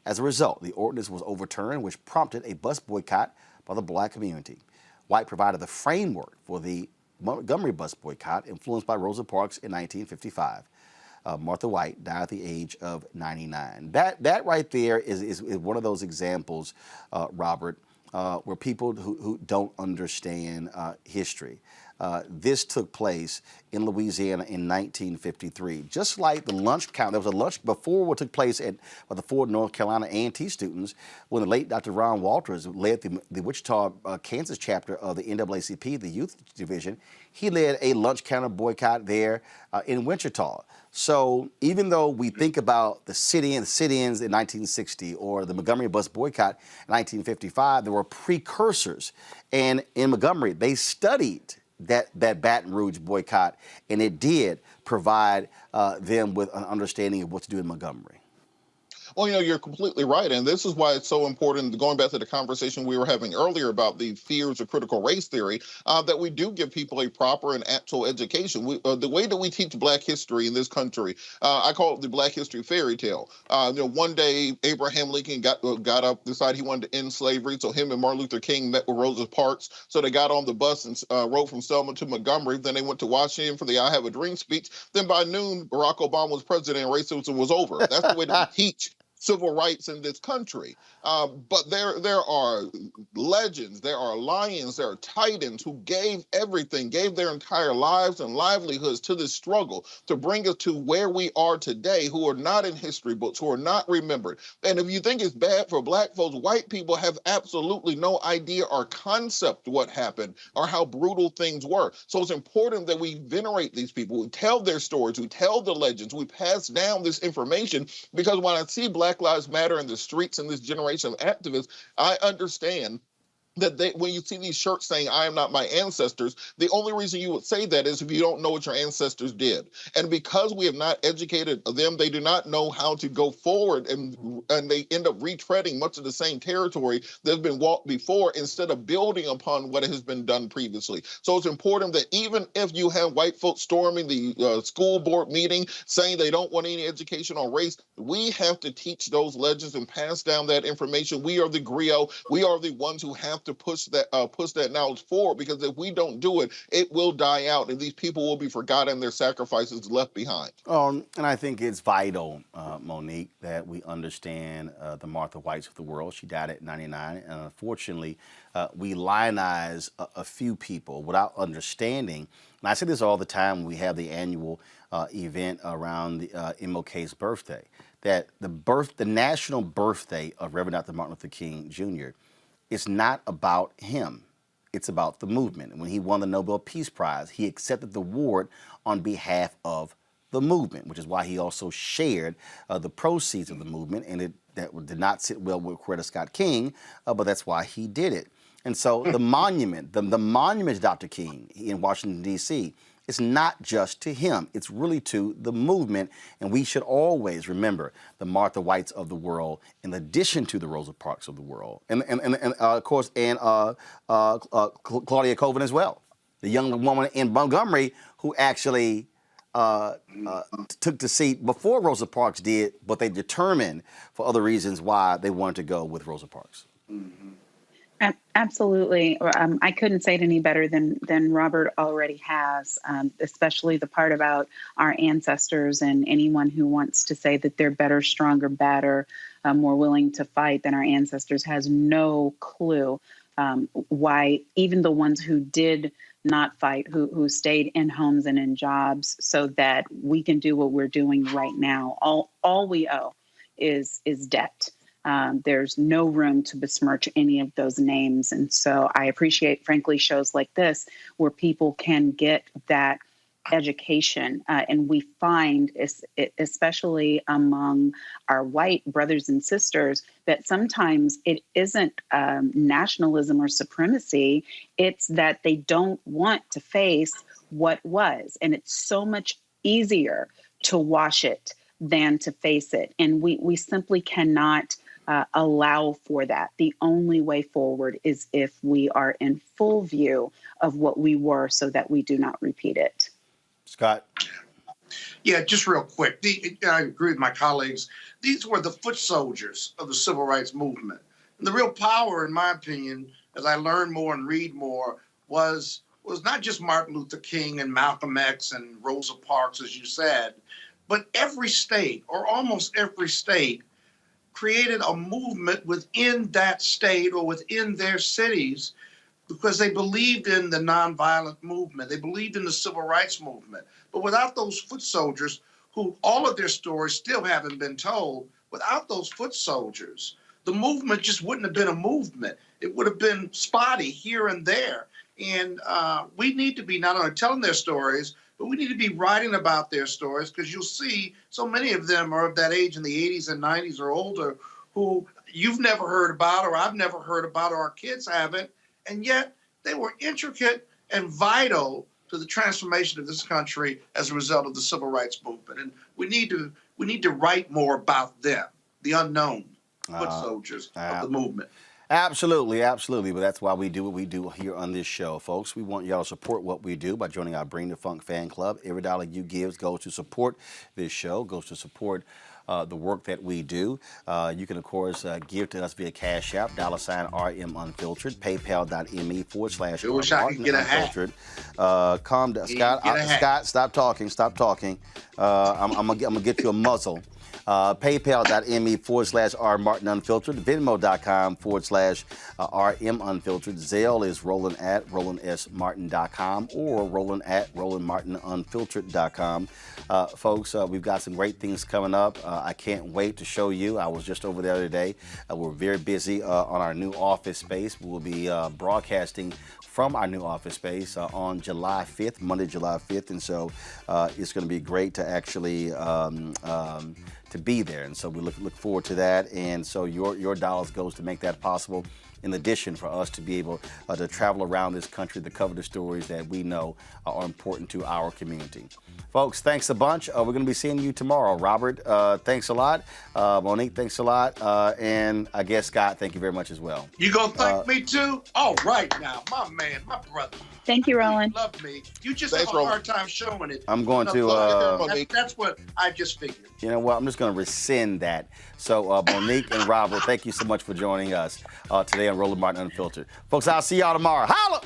As a result, the ordinance was overturned, which prompted a bus boycott by the black community. White provided the framework for the Montgomery bus boycott, influenced by Rosa Parks in 1955. Martha White died at the age of 99. That right there is one of those examples, Robert, where people who don't understand history. This took place in Louisiana in 1953. Just like the lunch count, there was a lunch before what took place at the Ford, North Carolina A&T students when the late Dr. Ron Walters led the Wichita, Kansas chapter of the NAACP, the youth division. He led a lunch counter boycott there in Wichita. So even though we think about the sit-ins in 1960 or the Montgomery bus boycott in 1955, there were precursors. And in Montgomery, they studied that Baton Rouge boycott, and it did provide them with an understanding of what to do in Montgomery. Well, you're completely right. And this is why it's so important, going back to the conversation we were having earlier about the fears of critical race theory, that we do give people a proper and actual education. The way that we teach Black history in this country, I call it the Black history fairy tale. One day, Abraham Lincoln got up, decided he wanted to end slavery. So him and Martin Luther King met with Rosa Parks. So they got on the bus and rode from Selma to Montgomery. Then they went to Washington for the I Have a Dream speech. Then by noon, Barack Obama was president and racism was over. That's the way that we teach civil rights in this country. But there are legends, there are lions, there are titans who gave everything, gave their entire lives and livelihoods to this struggle to bring us to where we are today, who are not in history books, who are not remembered. And if you think it's bad for Black folks, white people have absolutely no idea or concept what happened or how brutal things were. So it's important that we venerate these people, we tell their stories, we tell the legends, we pass down this information, because when I see Black Lives Matter in the streets and this generation of activists, I understand that when you see these shirts saying, "I am not my ancestors," the only reason you would say that is if you don't know what your ancestors did. And because we have not educated them, they do not know how to go forward, and they end up retreading much of the same territory that's been walked before instead of building upon what has been done previously. So it's important that even if you have white folks storming the school board meeting saying they don't want any education on race, we have to teach those legends and pass down that information. We are the griot. We are the ones who have to push that knowledge forward, because if we don't do it, it will die out, and these people will be forgotten, their sacrifices left behind. And I think it's vital, Monique, that we understand the Martha Whites of the world. She died at 99, and unfortunately, we lionize a few people without understanding. And I say this all the time when we have the annual event around the MLK's birthday, that the national birthday of Reverend Dr. Martin Luther King Jr., it's not about him. It's about the movement. And when he won the Nobel Peace Prize, he accepted the award on behalf of the movement, which is why he also shared the proceeds of the movement, and that did not sit well with Coretta Scott King, but that's why he did it. And so the monument, the monument to Dr. King in Washington, D.C., it's not just to him. It's really to the movement, and we should always remember the Martha Whites of the world, in addition to the Rosa Parks of the world, and of course, and Claudia Colvin as well, the young woman in Montgomery who actually took the seat before Rosa Parks did, but they determined for other reasons why they wanted to go with Rosa Parks. Mm-hmm. Absolutely. I couldn't say it any better than Robert already has, especially the part about our ancestors, and anyone who wants to say that they're better, stronger, badder, more willing to fight than our ancestors has no clue why even the ones who did not fight, who stayed in homes and in jobs so that we can do what we're doing right now. All we owe is debt. There's no room to besmirch any of those names. And so I appreciate, frankly, shows like this where people can get that education. And we find, especially among our white brothers and sisters, that sometimes it isn't nationalism or supremacy. It's that they don't want to face what was. And it's so much easier to wash it than to face it. And we simply cannot allow for that. The only way forward is if we are in full view of what we were so that we do not repeat it. Scott? Yeah, just real quick. I agree with my colleagues. These were the foot soldiers of the civil rights movement. And the real power, in my opinion, as I learn more and read more, was not just Martin Luther King and Malcolm X and Rosa Parks, as you said, but every state, or almost every state, created a movement within that state or within their cities because they believed in the nonviolent movement. They believed in the civil rights movement. But without those foot soldiers, who all of their stories still haven't been told, without those foot soldiers, the movement just wouldn't have been a movement. It would have been spotty here and there. And we need to be not only telling their stories, but we need to be writing about their stories, because you'll see so many of them are of that age in the 80s and 90s or older who you've never heard about, or I've never heard about, or our kids haven't. And yet they were intricate and vital to the transformation of this country as a result of the civil rights movement. And we need to write more about them, the unknown foot soldiers of the movement. Absolutely, absolutely. But that's why we do what we do here on this show, folks. We want y'all to support what we do by joining our Bring the Funk fan club. Every dollar you give goes to support this show, goes to support the work that we do. You can, of course, give to us via Cash App, $RM Unfiltered, PayPal.me/RM wish I could get a hat. Unfiltered. Calm down, Scott. Scott, stop talking. Stop talking. I'm gonna get you a muzzle. PayPal.me/R Martin Unfiltered, Venmo.com/RM Unfiltered. Zelle is Roland at RolandSMartin.com or Roland at RolandMartinUnfiltered.com. Folks, we've got some great things coming up. I can't wait to show you. I was just over the other day. We're very busy on our new office space. We'll be broadcasting from our new office space on July 5th, Monday, July 5th. And so it's going to be great to actually to be there. And so we look forward to that. And so your dollars goes to make that possible. In addition, for us to be able to travel around this country to cover the stories that we know are important to our community. Folks, thanks a bunch. We're going to be seeing you tomorrow. Robert, thanks a lot. Monique, thanks a lot. And I guess, Scott, thank you very much as well. You going to thank me too? All right now, my man, my brother. Thank you, Roland. You love me. You just have a hard time showing it. I'm going to... that's what I just figured. You know what? I'm just going to rescind that. So, Monique and Robert, thank you so much for joining us today on Roland Martin Unfiltered. Folks, I'll see y'all tomorrow. Holla!